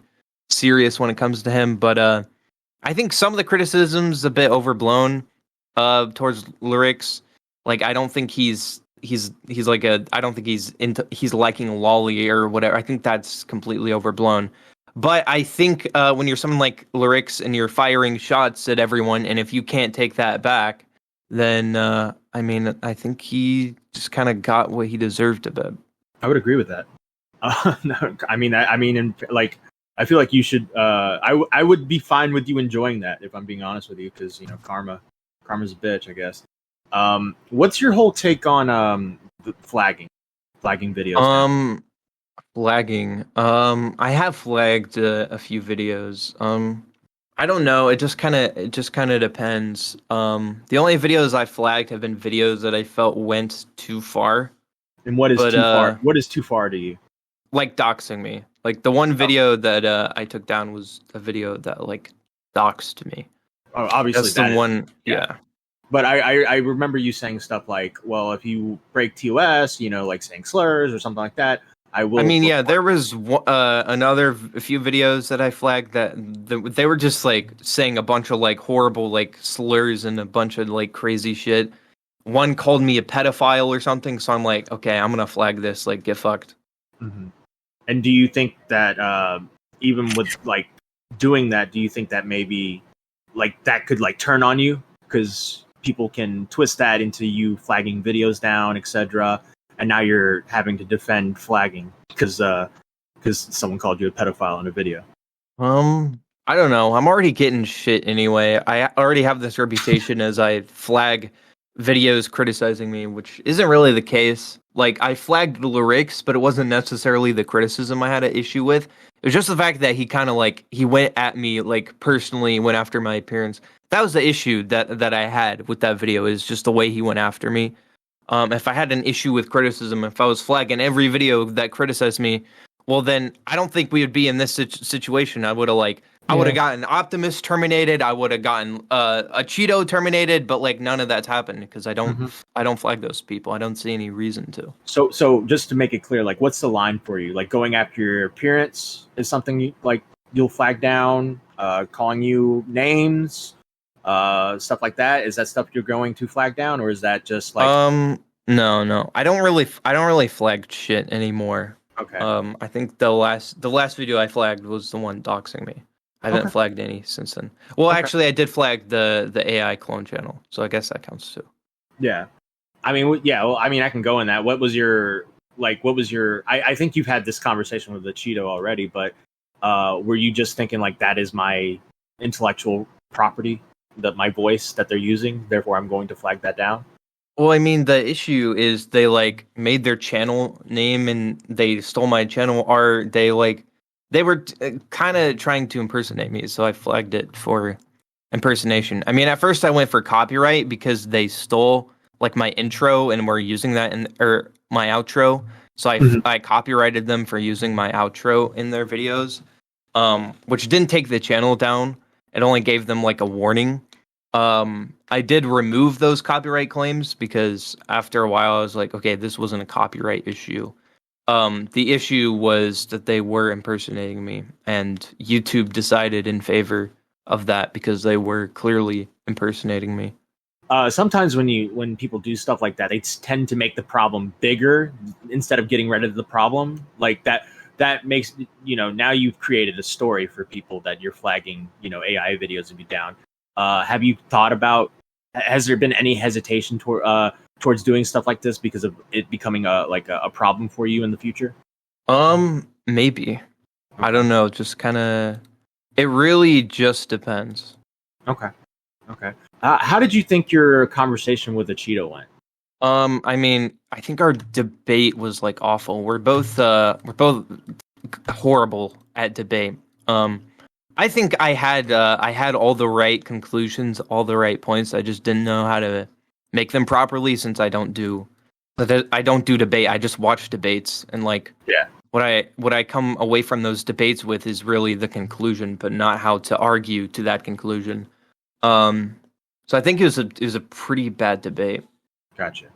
serious when it comes to him. But I think some of the criticism's a bit overblown towards Lyrics. Like, I don't think he's liking lolly or whatever. I think that's completely overblown. But I think when you're someone like Lyrics and you're firing shots at everyone, and if you can't take that back, then I mean, I think he just kind of got what he deserved a bit. I would agree with that. No, I mean, like, I feel like you should. I would be fine with you enjoying that, if I'm being honest with you, because karma's a bitch, I guess. What's your whole take on the flagging videos? Now? Flagging. I have flagged a few videos. I don't know. It just kind of depends. The only videos I flagged have been videos that I felt went too far. And what is too far? What is too far to you? Like doxing me. Like the one video that I took down was a video that like doxed me. Oh, obviously that's the one. Yeah. But I remember you saying stuff like, well, if you break TOS, like saying slurs or something like that, I will. I mean, yeah, there was a few videos that I flagged that they were just like saying a bunch of like horrible like slurs and a bunch of like crazy shit. One called me a pedophile or something, so I'm like, okay, I'm gonna flag this, like, get fucked. Mm-hmm. And do you think that even with like doing that, do you think that maybe like that could like turn on you? Because people can twist that into you flagging videos down, etc. And now you're having to defend flagging because someone called you a pedophile in a video. I don't know. I'm already getting shit anyway. I already have this reputation as I flag videos criticizing me, which isn't really the case. Like, I flagged the Lyrics, but it wasn't necessarily the criticism I had an issue with. It was just the fact that he kind of like, he went at me, like, personally, went after my appearance. That was the issue that I had with that video, is just the way he went after me. If I had an issue with criticism, if I was flagging every video that criticized me, well, then I don't think we would be in this situation. I would have gotten Optimus terminated. I would have gotten a Cheeto terminated, but like none of that's happened because I don't flag those people. I don't see any reason to. So just to make it clear, like, what's the line for you? Like, going after your appearance is something you'll flag down. Calling you names, stuff like that. Is that stuff you're going to flag down, or is that just like? No. I don't really flag shit anymore. Okay. I think the last video I flagged was the one doxing me. I haven't flagged any since then. Well, actually, I did flag the AI clone channel, so I guess that counts too. Yeah, I mean, Well, I mean, I can go in that. What was your? I think you've had this conversation with the Cheeto already, but were you just thinking like that is my intellectual property, that my voice that they're using, therefore I'm going to flag that down? Well, I mean, the issue is they like made their channel name and they stole my channel art. They were kind of trying to impersonate me, so I flagged it for impersonation. I mean, at first I went for copyright because they stole like my intro and were using that or my outro. So I copyrighted them for using my outro in their videos, which didn't take the channel down. It only gave them like a warning. I did remove those copyright claims because after a while I was like, okay, this wasn't a copyright issue. The issue was that they were impersonating me, and YouTube decided in favor of that because they were clearly impersonating me. Sometimes when people do stuff like that, they tend to make the problem bigger instead of getting rid of the problem. Like that makes, now you've created a story for people that you're flagging, AI videos of you down. Have you thought about, has there been any hesitation towards doing stuff like this because of it becoming a problem for you in the future? Maybe. I don't know. Just kind of, it really just depends. Okay. How did you think your conversation with Cheeto went? I mean, I think our debate was like awful. We're both horrible at debate. I think I had all the right conclusions, all the right points. I just didn't know how to make them properly since I don't do debate. I just watch debates, and what I come away from those debates with is really the conclusion, but not how to argue to that conclusion. So I think it was a pretty bad debate. Gotcha.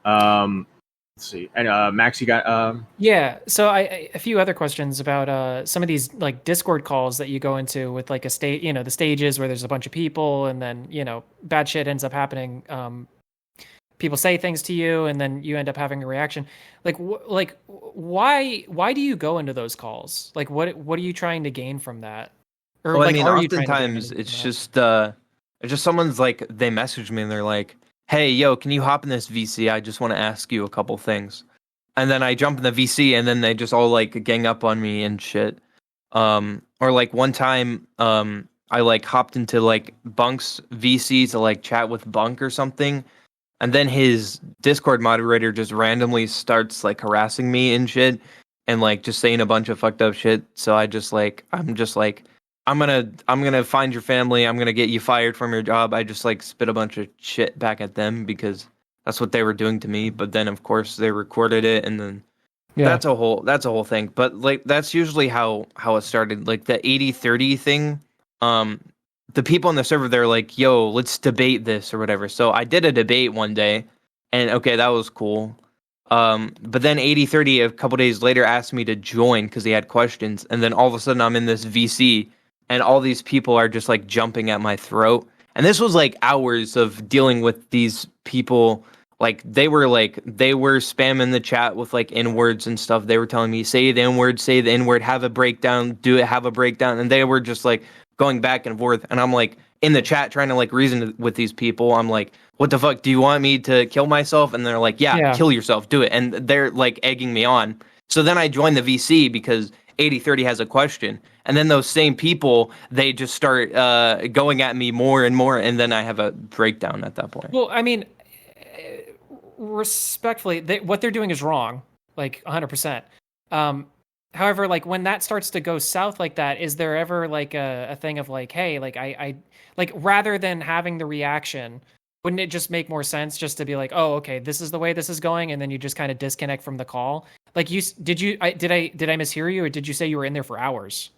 Let's see. And Max, you got Yeah. So a few other questions about some of these like Discord calls that you go into with like the stages where there's a bunch of people and then bad shit ends up happening. People say things to you and then you end up having a reaction. Like why do you go into those calls? Like what are you trying to gain from that? Or well, like, I mean, are you trying to oftentimes it's just someone's like, they message me and they're like, hey, yo, can you hop in this VC? I just want to ask you a couple things. And then I jump in the VC and then they just all like gang up on me and shit. Or like one time, I like hopped into like Bunk's VC to like chat with Bunk or something. And then his Discord moderator just randomly starts like harassing me and shit and like just saying a bunch of fucked up shit. So I'm just like, I'm gonna find your family. I'm gonna get you fired from your job. I just like spit a bunch of shit back at them because that's what they were doing to me. But then of course they recorded it, and then that's a whole thing. But like that's usually how it started. Like the 80-30 thing. The people on the server, they're like, yo, let's debate this or whatever. So I did a debate one day, and okay, that was cool. But then 80-30 a couple days later asked me to join because he had questions, and then all of a sudden I'm in this VC. And all these people are just like jumping at my throat. And this was like hours of dealing with these people. Like they were spamming the chat with like N-words and stuff. They were telling me, say the N-word, have a breakdown, have a breakdown. And they were just like going back and forth. And I'm like in the chat trying to like reason with these people. I'm like, what the fuck? Do you want me to kill myself? And they're like, yeah. Kill yourself, do it. And they're like egging me on. So then I joined the VC because 80-30 has a question. And then those same people, they just start going at me more and more, and then I have a breakdown at that point. Well, I mean, respectfully, what they're doing is wrong, like 100%. However, like when that starts to go south like that, is there ever like a thing of like, hey, like I like rather than having the reaction, wouldn't it just make more sense just to be like, oh, okay, this is the way this is going, and then you just kind of disconnect from the call? Like did I mishear you, or did you say you were in there for hours?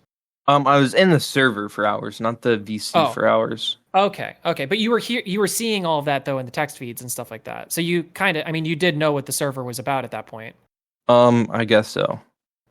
I was in the server for hours, not the VC for hours. Okay, but you were seeing all of that though in the text feeds and stuff like that. So you kind of, I mean, you did know what the server was about at that point. I guess so.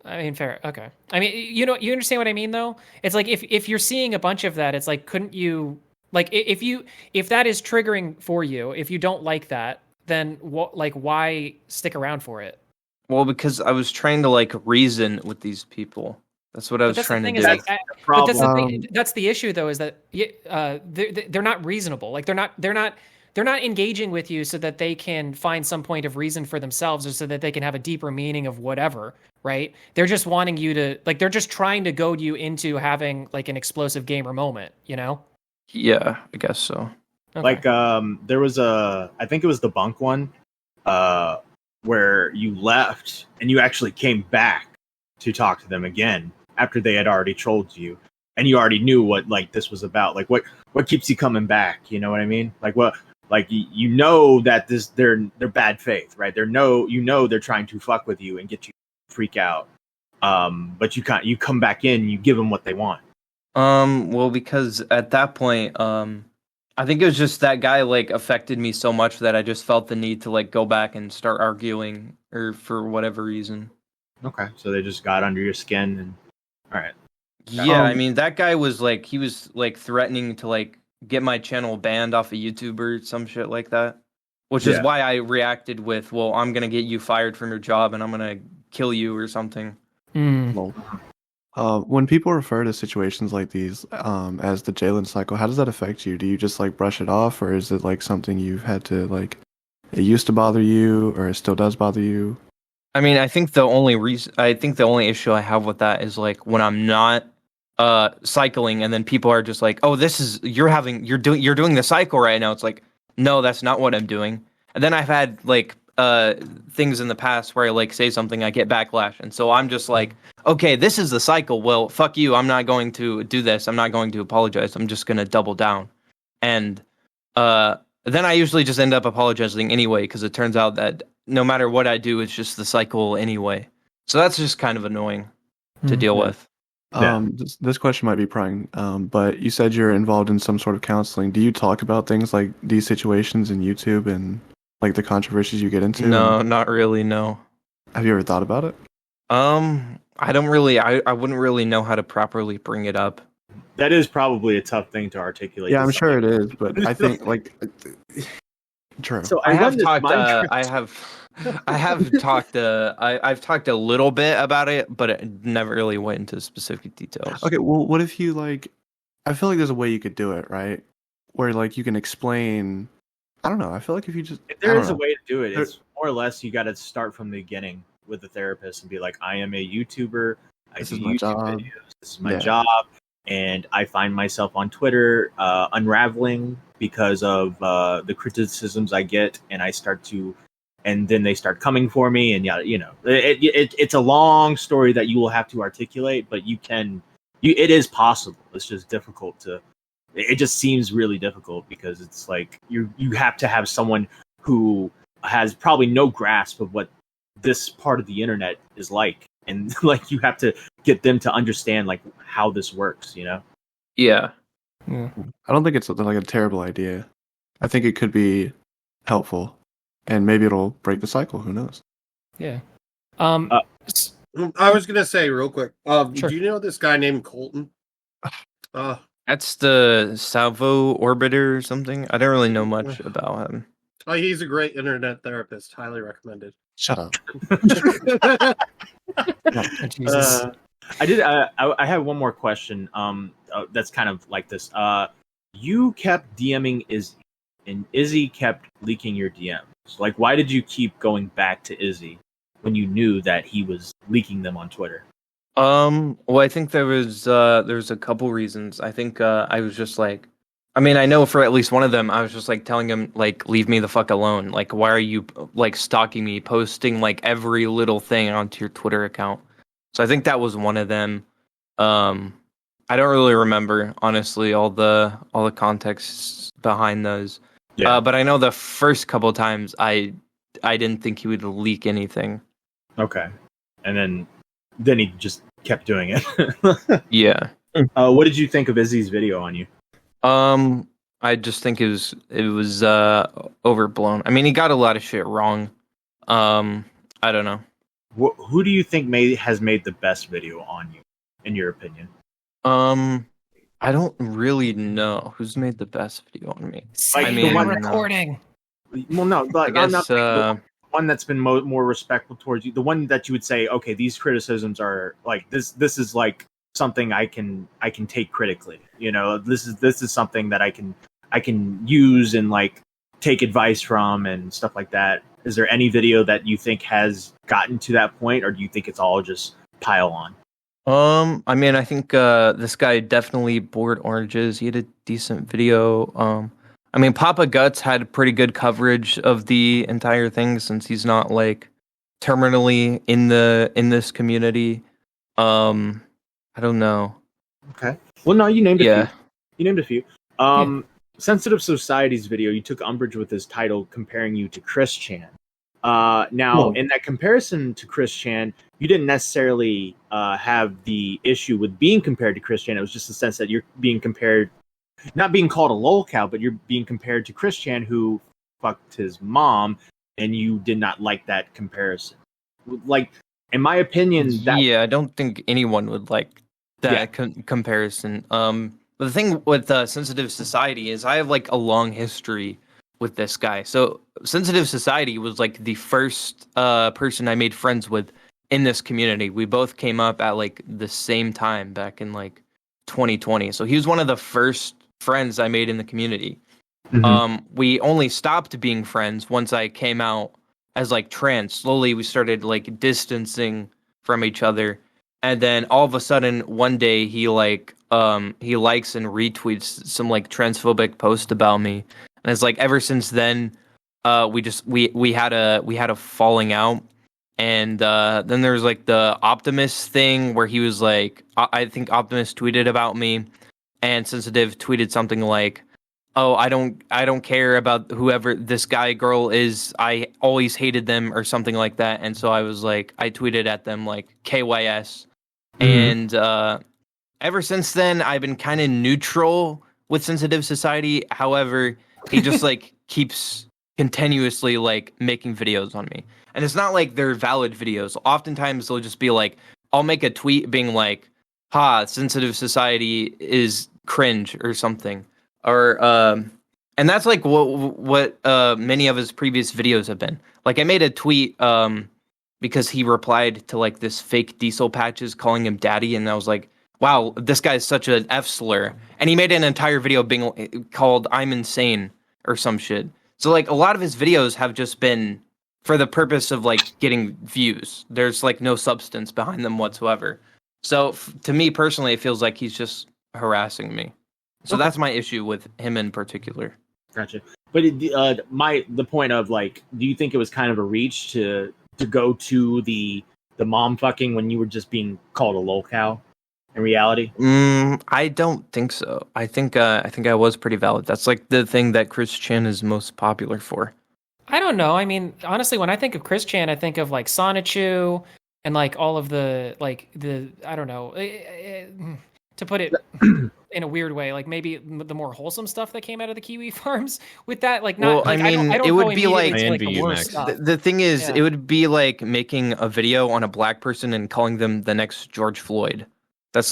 I mean, fair. Okay. I mean, you understand what I mean though? It's like if you're seeing a bunch of that, it's like, couldn't you, like if that is triggering for you, if you don't like that, then what, like, why stick around for it? Well, because I was trying to like reason with these people. That's what I was trying to do. That's the issue, though, is that they're not reasonable. Like they're not engaging with you so that they can find some point of reason for themselves, or so that they can have a deeper meaning of whatever. Right? They're just wanting you to, like, they're just trying to goad you into having like an explosive gamer moment. You know? Yeah, I guess so. Okay. Like there was I think it was the bunk one, where you left and you actually came back to talk to them again after they had already trolled you, and you already knew what like this was about. Like what keeps you coming back? You know what I mean? Like what? Like you know that they're bad faith, right? They're trying to fuck with you and get you to freak out. But you come back in, and you give them what they want. Well, because at that point, I think it was just that guy like affected me so much that I just felt the need to like go back and start arguing, or for whatever reason. Okay, so they just got under your skin, and all right. Yeah, I mean that guy was like he was like threatening to like get my channel banned off of YouTube or some shit like that. Which is why I reacted with, well, I'm gonna get you fired from your job and I'm gonna kill you or something. Well, when people refer to situations like these as the Jalyn cycle, how does that affect you? Do you just like brush it off, or is it like something you've had to like? It used to bother you, or it still does bother you? I mean, I think the only issue I have with that is like when I'm not cycling, and then people are just like, "Oh, you're doing the cycle right now." It's like, no, that's not what I'm doing. And then I've had like things in the past where I like say something, I get backlash, and so I'm just like, okay, this is the cycle. Well, fuck you. I'm not going to do this. I'm not going to apologize. I'm just gonna double down, and then I usually just end up apologizing anyway because it turns out that no matter what I do, it's just the cycle anyway. So that's just kind of annoying to deal with. This question might be prying, but you said you're involved in some sort of counseling. Do you talk about things like these situations in YouTube and like the controversies you get into? No, not really. No. Have you ever thought about it? I don't really. I wouldn't really know how to properly bring it up. That is probably a tough thing to articulate. Yeah, I'm sure it is, but I think like true. So I've talked a little bit about it, but it never really went into specific details. Okay, well, what if you like? I feel like there's a way you could do it, right? Where like you can explain. I don't know. I feel like if you just If there is a way to do it, it's more or less you got to start from the beginning with the therapist and be like, I am a YouTuber. This do is my YouTube job. videos. This is my job. And I find myself on Twitter unraveling because of the criticisms I get, and then they start coming for me, and it's a long story that you will have to articulate, but it is possible. It's just difficult it just seems really difficult because it's like you have to have someone who has probably no grasp of what this part of the internet is like, and like you have to get them to understand like how this works, you know? Yeah. I don't think it's like a terrible idea. I think it could be helpful, and maybe it'll break the cycle. Who knows? Yeah. I was gonna say real quick. Sure. Do you know this guy named Colton? That's the Salvo orbiter or something. I don't really know much about him. Oh, he's a great internet therapist. Highly recommended. Shut up. Jesus. I have one more question. That's kind of like this. You kept DMing Izzy, and Izzy kept leaking your DMs. Like, why did you keep going back to Izzy when you knew that he was leaking them on Twitter? Well, I think there's a couple reasons. I think I was just like, I mean, I know for at least one of them, I was just like telling him like, leave me the fuck alone. Like, why are you like stalking me, posting like every little thing onto your Twitter account? So I think that was one of them. I don't really remember honestly all the context behind those. Yeah. But I know the first couple times I didn't think he would leak anything. Okay, and then he just kept doing it. Yeah. What did you think of Izzy's video on you? I just think it was overblown. I mean, he got a lot of shit wrong. I don't know. Who do you think has made the best video on you, in your opinion? I don't really know who's made the best video on me. I mean, the recording. Well, no, but I I'm guess, not the one that's been more respectful towards you. The one that you would say, okay, these criticisms are like this. This is like something I can take critically. You know, this is something that I can use and like take advice from and stuff like that. Is there any video that you think has gotten to that point, or do you think it's all just pile on? I mean, I think this guy definitely bored oranges. He had a decent video. I mean, Papa Guts had pretty good coverage of the entire thing since he's not like terminally in this community. I don't know. Okay. Well, no, you named a Yeah. few. You named a few. Sensitive Society's video, you took umbrage with his title comparing you to Chris Chan. Now, in that comparison to Chris Chan, you didn't necessarily have the issue with being compared to Chris Chan. It was just the sense that you're being compared, not being called a lolcow, but you're being compared to Chris Chan, who fucked his mom, and you did not like that comparison. Like, in my opinion, I don't think anyone would like that comparison. But the thing with Sensitive Society is I have like a long history with this guy. So Sensitive Society was like the first person I made friends with in this community. We both came up at like the same time back in like 2020. So he was one of the first friends I made in the community. We only stopped being friends once I came out as like trans. Slowly we started like distancing from each other. And then all of a sudden one day he likes and retweets some like transphobic post about me. And it's like ever since then we had a falling out. And then there was like the Optimus thing where he was like, I think Optimus tweeted about me, and Sensitive tweeted something like, "Oh, I don't care about whoever this guy girl is. I always hated them," or something like that. And so I was like, I tweeted at them like KYS. And ever since then, I've been kind of neutral with Sensitive Society. However, he just like keeps continuously like making videos on me. And it's not like they're valid videos. Oftentimes they'll just be like, I'll make a tweet being like, "Ha, Sensitive Society is cringe," or something. Or and that's like what many of his previous videos have been. Like I made a tweet because he replied to like this fake Diesel Patches calling him daddy, and I was like, wow, this guy's such an F slur. And he made an entire video being called "I'm insane" or some shit. So like a lot of his videos have just been for the purpose of like getting views. There's like no substance behind them whatsoever. So to me personally, it feels like he's just harassing me. So that's my issue with him in particular. Gotcha. But the point of like, do you think it was kind of a reach to go to the mom fucking when you were just being called a lolcow in reality? I don't think so. I think I was pretty valid. That's like the thing that Chris Chan is most popular for. I don't know. I mean, honestly, when I think of Chris Chan, I think of like Sonichu and like all of the I don't know, to put it in a weird way, like maybe the more wholesome stuff that came out of the Kiwi farms with that, like not. Well, like, I mean, I don't it go would be like, immediately to, the worst stuff. The thing is, Yeah. It would be like making a video on a black person and calling them the next George Floyd. That's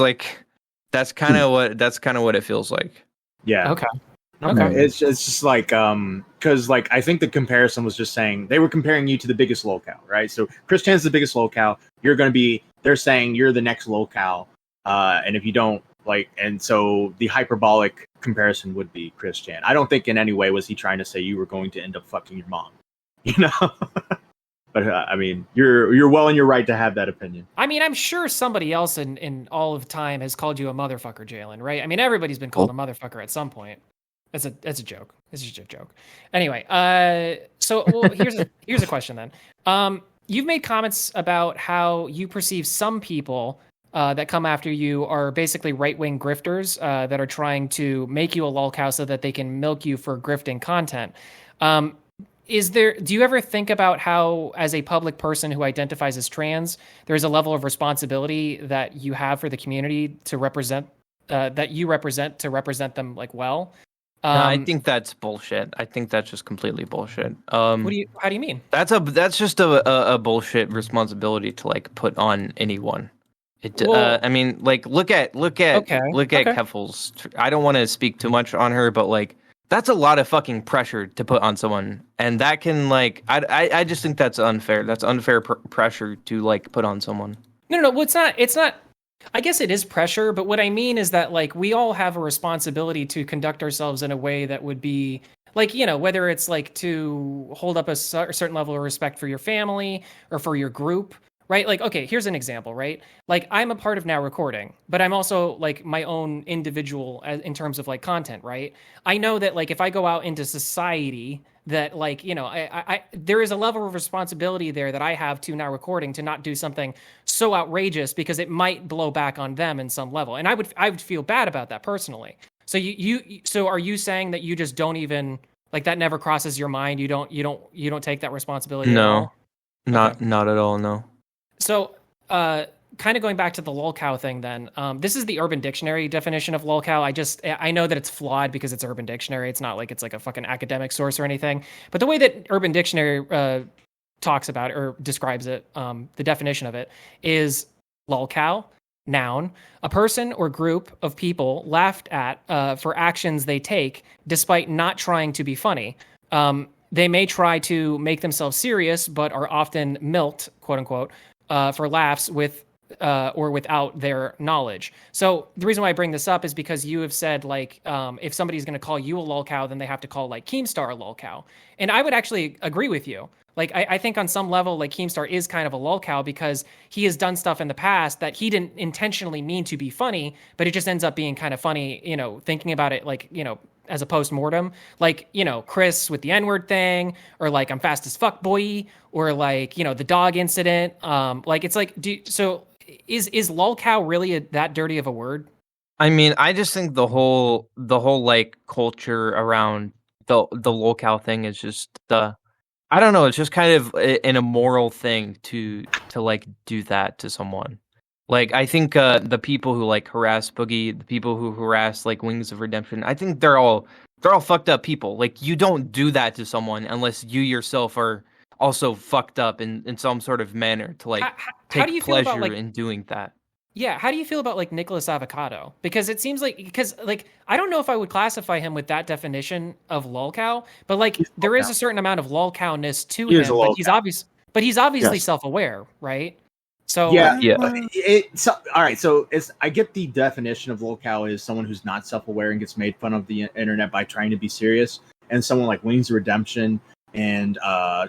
kind of what it feels like. Yeah. Okay. It's just like because like I think the comparison was just saying they were comparing you to the biggest lolcow, right? So Chris Chan's the biggest lolcow. They're saying you're the next lolcow, and if you don't like, and so the hyperbolic comparison would be Chris Chan. I don't think in any way was he trying to say you were going to end up fucking your mom, you know. But I mean, you're well in your right to have that opinion. I mean, I'm sure somebody else in all of time has called you a motherfucker, Jalyn, right? I mean, everybody's been called a motherfucker at some point. That's a joke. It's just a joke. Anyway, so here's a question then. You've made comments about how you perceive some people that come after you are basically right-wing grifters that are trying to make you a lolcow so that they can milk you for grifting content. Do you ever think about how, as a public person who identifies as trans, there's a level of responsibility that you have for the community to represent them like well? No, I think that's bullshit. I think that's just completely bullshit. How do you mean? That's just a bullshit responsibility to like put on anyone. I mean, like look at Keffel's. I don't want to speak too much on her, but like that's a lot of fucking pressure to put on someone, and that can like I just think that's unfair. That's unfair pressure to like put on someone. No. Well, it's not. I guess it is pressure, but what I mean is that like we all have a responsibility to conduct ourselves in a way that would be like, you know, whether it's like to hold up a certain level of respect for your family or for your group, right? Like, okay, here's an example, right? Like, I'm a part of Now Recording, but I'm also like my own individual in terms of like content, right? I know that like if I go out into society, that like I there is a level of responsibility there that I have to Now Recording to not do something so outrageous because it might blow back on them in some level, and I would feel bad about that personally. So so are you saying that you just don't even like that never crosses your mind? You don't take that responsibility at all? No, Okay. not at all. No. So, kind of going back to the lolcow thing, then this is the Urban Dictionary definition of lolcow. I know that it's flawed because it's Urban Dictionary. It's not like it's like a fucking academic source or anything. But the way that Urban Dictionary talks about it or describes it, the definition of it is lolcow, noun, a person or group of people laughed at for actions they take despite not trying to be funny. They may try to make themselves serious, but are often milked, quote unquote, for laughs with or without their knowledge. So the reason why I bring this up is because you have said like if somebody's going to call you a lolcow, then they have to call like Keemstar a lolcow, and I would actually agree with you. Like I think on some level, like Keemstar is kind of a lolcow because he has done stuff in the past that he didn't intentionally mean to be funny, but it just ends up being kind of funny. Thinking about it, like as a post-mortem, like Chris with the N-word thing, or like I'm fast as fuck boy, or like the dog incident. Like it's like is lolcow really that dirty of a word? I mean, I just think the whole like culture around the lolcow thing is just I don't know, it's just kind of an immoral thing to like do that to someone. Like I think the people who like harass Boogie, the people who harass like Wings of Redemption, I think they're all fucked up people. Like you don't do that to someone unless you yourself are also fucked up in some sort of manner to like how do take you feel about, pleasure like, in doing that. Yeah, how do you feel about like Nicholas Avocado? Because it seems like I don't know if I would classify him with that definition of lolcow, but like there is a certain amount of lolcowness to He is him, a but lolcow. he's obviously Yes. self-aware, right? So Yeah, Yeah. all right. So I get the definition of lolcow is someone who's not self-aware and gets made fun of the internet by trying to be serious, and someone like Wings of Redemption and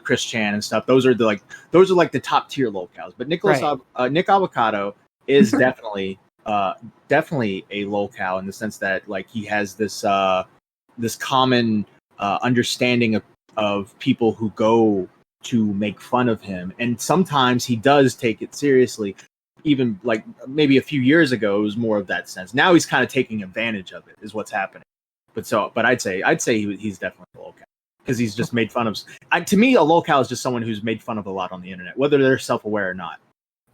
Chris Chan and stuff. Those are like the top tier lolcows. But Nick Avocado is definitely a lolcow in the sense that like he has this common understanding of people who go to make fun of him, and sometimes he does take it seriously. Even like maybe a few years ago, it was more of that sense. Now he's kind of taking advantage of it, is what's happening. But I'd say he's definitely a lolcow because he's just made fun of. To me, a lolcow is just someone who's made fun of a lot on the internet, whether they're self-aware or not.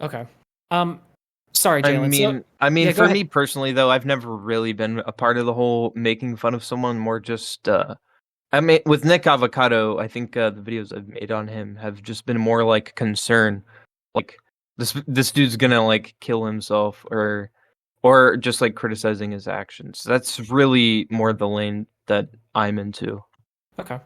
okay. Sorry, Jalyn. I mean, go for ahead. me personally, though, I've never really been a part of the whole making fun of someone. More just, I mean, with Nick Avocado, I think the videos I've made on him have just been more like concern, like this dude's gonna like kill himself, or just like criticizing his actions. That's really more the lane that I'm into. Okay.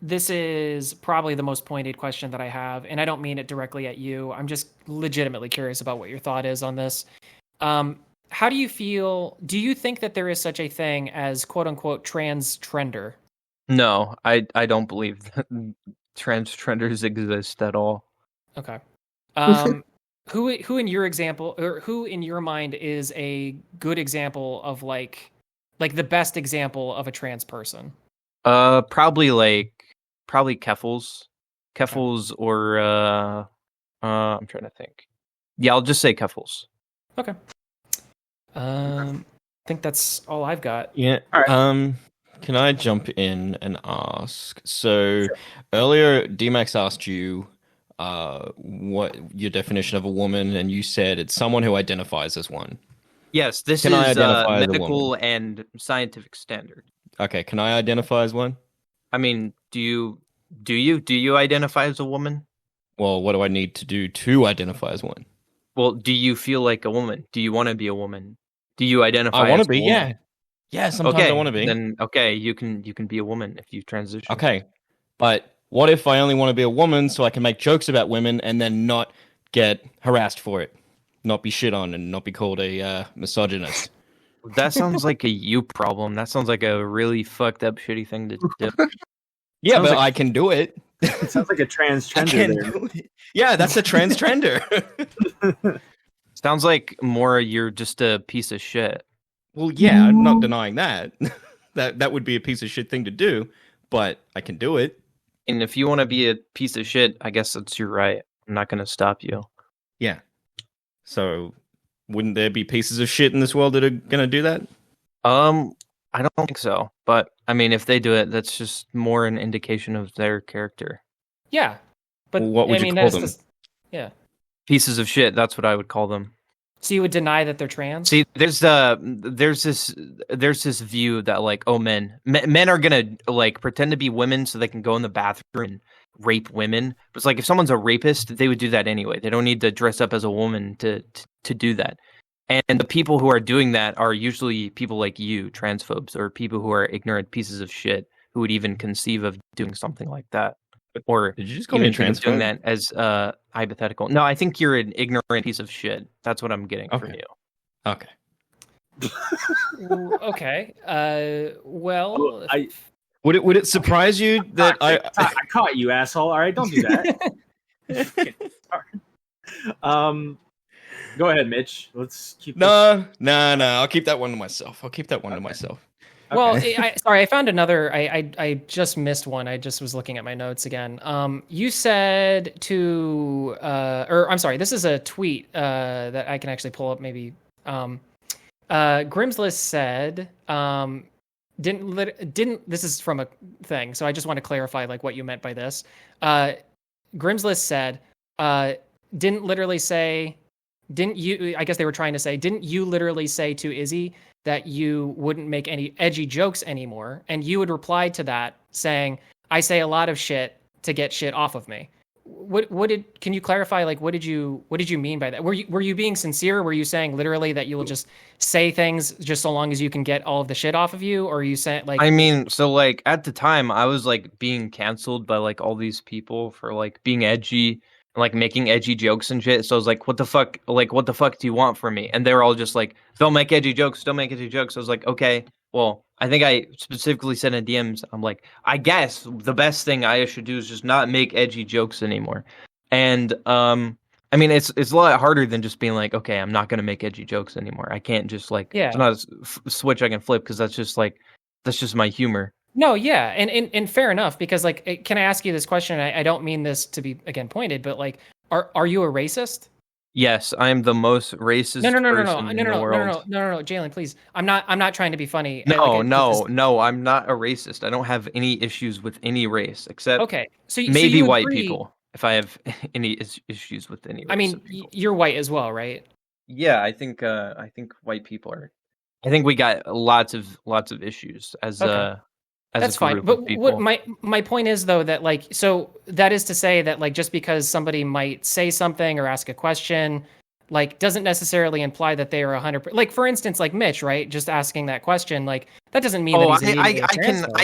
This is probably the most pointed question that I have, and I don't mean it directly at you. I'm just legitimately curious about what your thought is on this. How do you feel? Do you think that there is such a thing as quote unquote trans trender? No, I don't believe that trans trenders exist at all. Okay. Who in your example, or who in your mind is a good example of like the best example of a trans person? Probably Keffels. Or I'm trying to think. Yeah, I'll just say Keffels. Okay. I think that's all I've got. Yeah. All right. Can I jump in and ask? So earlier, DMAX asked you what your definition of a woman, and you said it's someone who identifies as one. Yes, this Can I is identify as a medical woman? and scientific standard. Okay, can I identify as one? I mean, do you identify as a woman? Well, what do I need to do to identify as one? Well, do you feel like a woman? Do you want to be a woman? Do you identify I want as to be, a woman? yeah. Yeah, sometimes I want to be. Then okay, you can be a woman if you transition. Okay, but what if I only want to be a woman so I can make jokes about women and then not get harassed for it? Not be shit on and not be called a misogynist. That sounds like a you problem. That sounds like a really fucked up, shitty thing to do. Yeah, Sounds but like- I can do it. It sounds like a I transgender can't there. do it. Yeah, that's a transgender. Sounds like more you're just a piece of shit. Well, yeah, I'm not denying that. That would be a piece of shit thing to do, but I can do it. And if you want to be a piece of shit, I guess that's your right. I'm not going to stop you. Yeah. So, wouldn't there be pieces of shit in this world that are gonna do that? I don't think so. But I mean, if they do it, that's just more an indication of their character. Yeah, but Well, what would I you mean, call that's them? just yeah. Pieces of shit. That's what I would call them. So you would deny that they're trans? See, there's this view that like, oh, men are gonna like pretend to be women so they can go in the bathroom and rape women. But it's like if someone's a rapist, they would do that anyway. They don't need to dress up as a woman to do that. And the people who are doing that are usually people like you, transphobes, or people who are ignorant pieces of shit who would even conceive of doing something like that. Or Did you just call me a even think of doing transphobe? that as hypothetical. No, I think you're an ignorant piece of shit. That's what I'm getting from Okay. you. Okay. Okay. Well, Oh, I Would it surprise you that I caught you, asshole. All right, don't do that. Go ahead, Mitch. Let's keep. No. I'll keep that one to myself. Well, Okay. sorry, I found another. I just missed one. I just was looking at my notes again. You said to, or I'm sorry, this is a tweet that I can actually pull up. Maybe. Grimslist said, didn't. This is from a thing, so I just want to clarify like what you meant by this. Grimslist said, didn't literally say. Didn't you? I guess they were trying to say, didn't you literally say to Izzy that you wouldn't make any edgy jokes anymore? And you would reply to that saying, I say a lot of shit to get shit off of me. Can you clarify, like, what did you mean by that? Were you being sincere? Were you saying literally that you will just say things just so long as you can get all of the shit off of you? Or are you saying like, I mean, so like at the time I was like being canceled by like all these people for like being edgy and like making edgy jokes and shit. So I was like, what the fuck? Like, what the fuck do you want from me? And they were all just like, don't make edgy jokes. Don't make edgy jokes. I was like, okay, well, I think I specifically said in DMs, I'm like, I guess the best thing I should do is just not make edgy jokes anymore. And I mean, it's a lot harder than just being like, okay, I'm not gonna make edgy jokes anymore. I can't just like, Yeah. it's not a switch I can flip because that's just my humor. no, yeah, and fair enough, because like, can I ask you this question? I don't mean this to be again pointed, but like, are you a racist? Yes, I am the most racist person in the world. No, Jalyn, please. I'm not trying to be funny. No, Like, no, I'm not a racist. I don't have any issues with any race except okay, so maybe you white agree- people. If I have any issues with any race I mean, of people. you're white as well, right? Yeah, I think white people are. I think we got lots of issues as Okay. as That's a fine. group But of people. what my point is though, that like, so that is to say that like, just because somebody might say something or ask a question, like, doesn't necessarily imply that they are 100%. Like, for instance, like Mitch, right? Just asking that question, like, that doesn't mean Oh, that he's immediately a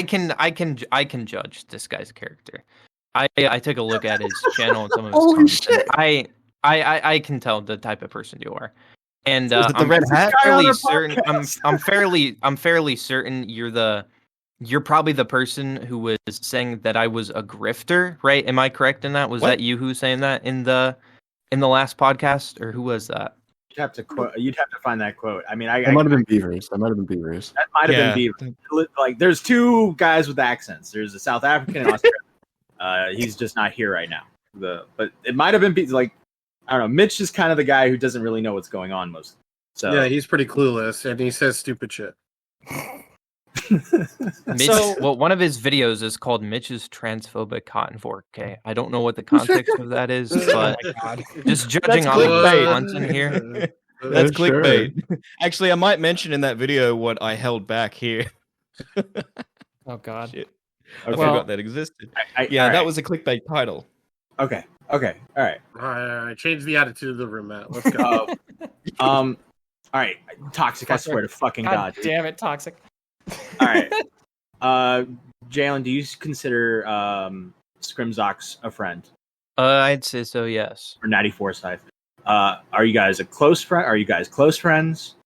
transphobe. I can judge this guy's character. I took a look at his channel and some of his Holy comments. shit. And I can tell the type of person you are. And Was it the I'm red hat? fairly certain I'm fairly certain you're probably the person who was saying that I was a grifter, right? Am I correct in that? Was What? that you who was saying that in the last podcast, or who was that? You'd have to quote. You'd have to find that quote. I mean, That might have been Beavers. That might have been Beavers. that might have been Beaver. Like, there's two guys with accents. There's a South African and Australian. He's just not here right now. But it might have been like, I don't know. Mitch is kind of the guy who doesn't really know what's going on most. So Yeah, he's pretty clueless, and he says stupid shit. Mitch, So- well, one of his videos is called Mitch's Transphobic Cotton 4K. I don't know what the context of that is, but just judging on the clickbait. content here. That's Sure. clickbait. Actually, I might mention in that video what I held back here. Oh God. Shit. Okay. I Well, forgot that existed. I, Yeah, all that right. was a clickbait title. Okay. All right. All right, change the attitude of the room, Matt. Let's go. All right. Toxic. I swear to fucking God God. dude. damn it, toxic. All right. Jalen, do you consider Scrimzox a friend, I'd say so, yes. or Natty Forsyth? Are you guys a close friend? Are you guys close friends?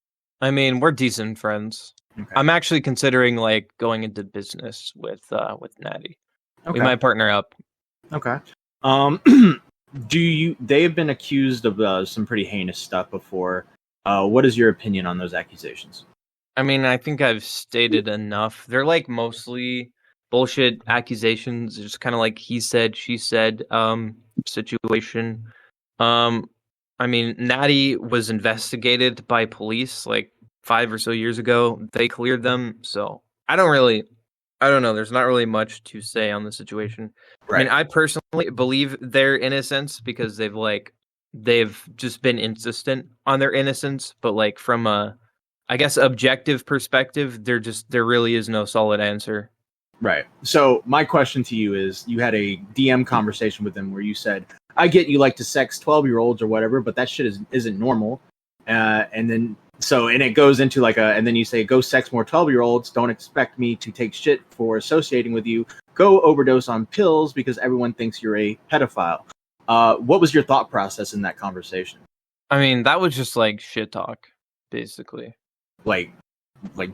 I mean, we're decent friends. Okay. I'm actually considering like going into business with Natty. Okay. We might partner up. Okay. They have been accused of some pretty heinous stuff before. What is your opinion on those accusations? I mean, I think I've stated enough. They're like mostly bullshit accusations, just kind of like he said, she said situation. I mean, Natty was investigated by police like 5 or so years ago. They cleared them, so I don't know. There's not really much to say on the situation. I mean, I personally believe their innocence because they've just been insistent on their innocence, but like from a I guess objective perspective, there really is no solid answer. Right. So my question to you is, you had a DM conversation with them where you said, "I get you like to sex 12-year-olds or whatever, but that shit isn't normal." And it goes into and then you say, "Go sex more 12-year-olds. Don't expect me to take shit for associating with you. Go overdose on pills because everyone thinks you're a pedophile." What was your thought process in that conversation? I mean, that was just like shit talk, basically. Like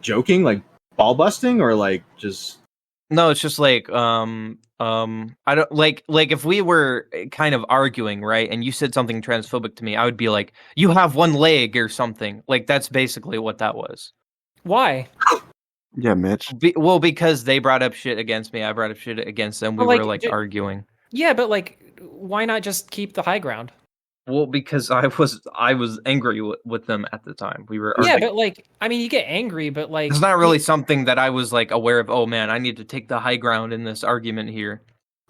joking, like ball busting, or like just No, it's just like I don't like if we were kind of arguing, right, and you said something transphobic to me, I would be like, "You have one leg" or something. Like that's basically what that was. Why? Yeah, Mitch. Because they brought up shit against me, I brought up shit against them. We were like arguing. Yeah, but like, why not just keep the high ground? Well, because I was angry with them at the time. We were arguing. Yeah, but like, I mean, you get angry, but like, it's not really something that I was like aware of. Oh man, I need to take the high ground in this argument here.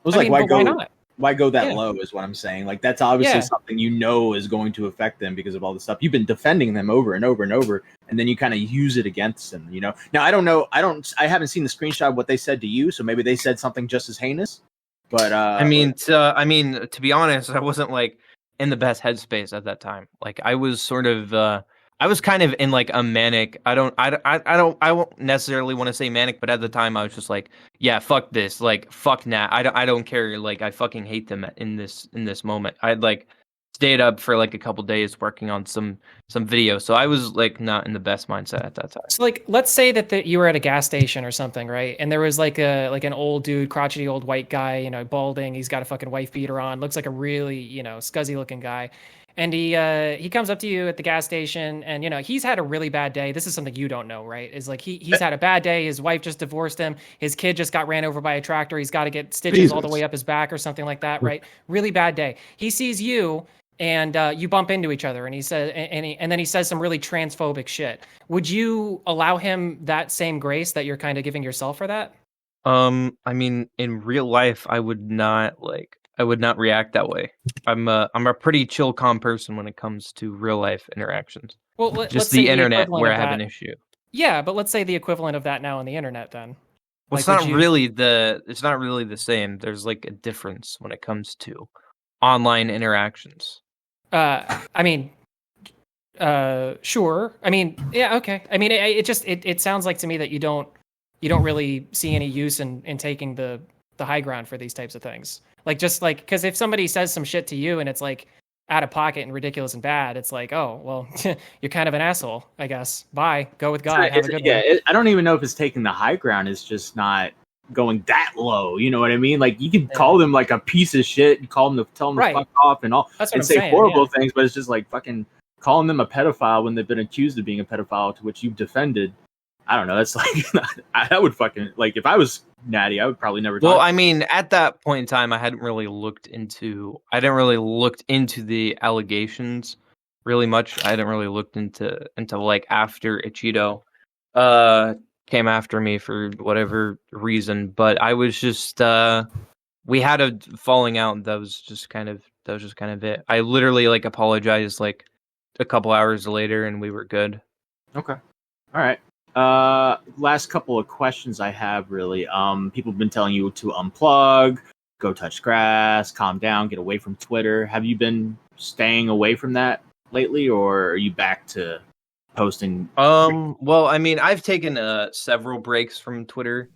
It was why not? Why go that low is what I'm saying. Like that's obviously something is going to affect them because of all the stuff you've been defending them over and over and over, and then you kind of use it against them. Now I don't know. I haven't seen the screenshot of what they said to you, so maybe they said something just as heinous. But I mean, to be honest, I wasn't like in the best headspace at that time. Like I was sort of I was kind of in like a manic. I won't necessarily want to say manic, but at the time I was just like, yeah, fuck this. Like fuck Nat. I don't care. Like I fucking hate them in this moment. I'd like stayed up for like a couple days working on some videos. So I was like not in the best mindset at that time. So like, let's say that you were at a gas station or something, right? And there was like an old dude, crotchety old white guy, balding. He's got a fucking wife beater on. Looks like a really, scuzzy looking guy. And he comes up to you at the gas station, and he's had a really bad day. This is something you don't know, right? Is like he's had a bad day. His wife just divorced him. His kid just got ran over by a tractor. He's got to get stitches all the way up his back or something like that, right? Really bad day. He sees you, and you bump into each other, and he says, and then he says some really transphobic shit. Would you allow him that same grace that you're kind of giving yourself for that? I mean, in real life, I would not react that way. I'm a pretty chill, calm person when it comes to real life interactions. Well, just the internet where I have an issue. Yeah, but let's say the equivalent of that now on the internet then. Well, it's not really the same. There's like a difference when it comes to online interactions. I mean, sure. I mean, yeah, okay. I mean, it sounds like to me that you don't really see any use in taking the high ground for these types of things. Like, just like, because if somebody says some shit to you and it's like out of pocket and ridiculous and bad, it's like, oh, well, you're kind of an asshole, I guess. Bye. Go with God. Have a good one. I don't even know if it's taking the high ground. It's just not going that low. You know what I mean? Like, you could call them like a piece of shit and tell them to fuck off and all. That's what and I'm say saying, horrible things, but it's just like fucking calling them a pedophile when they've been accused of being a pedophile, to which you've defended. I don't know. That's like, I would fucking, like, if I was Natty, I would probably never. Well, I mean, at that point in time, I didn't really looked into the allegations really much. I hadn't really looked into like after Ichido came after me for whatever reason, but I was just we had a falling out. That was just kind of it. I literally like apologized like a couple hours later, and we were good. Okay. All right. Last couple of questions I have, really. People have been telling you to unplug, go touch grass, calm down, get away from Twitter. Have you been staying away from that lately, or are you back to posting? Well, I mean, I've taken several breaks from Twitter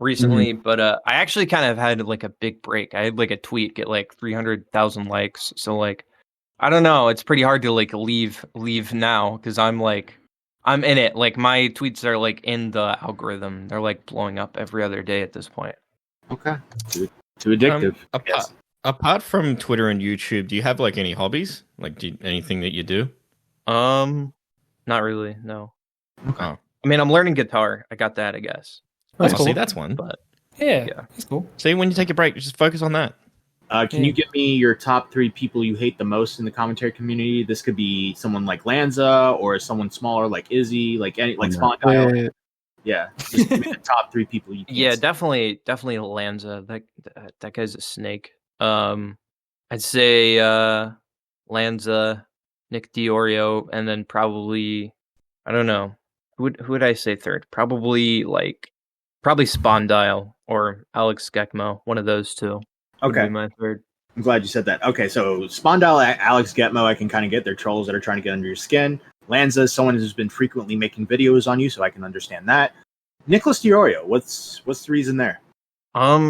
recently, but I actually kind of had like a big break. I had like a tweet get like 300,000 likes, so like I don't know, it's pretty hard to like leave now because I'm in it. Like my tweets are like in the algorithm. They're like blowing up every other day at this point. Okay. Dude. Too addictive. Apart from Twitter and YouTube, do you have like any hobbies? Like, anything that you do? Not really. No. Okay. I mean, I'm learning guitar. I got that, I guess. That's Oh, cool. see, that's one. But Yeah, Yeah. that's cool. See, when you take a break, just focus on that. Can you give me your top 3 people you hate the most in the commentary community? This could be someone like Lanza or someone smaller like Izzy, like Spondyle. Yeah, just give me the top 3 people you. yeah, definitely Lanza. That guy's a snake. I'd say Lanza, Nick Diorio, and then probably I don't know who would I say third? Probably Spondyle or Alex Gekmo. One of those two. Would Okay, be my third. I'm glad you said that. Okay, so Spondyle, Alex Getmo, I can kind of get. They're trolls that are trying to get under your skin. Lanza is someone who's been frequently making videos on you, so I can understand that. Nicholas Diorio, what's the reason there?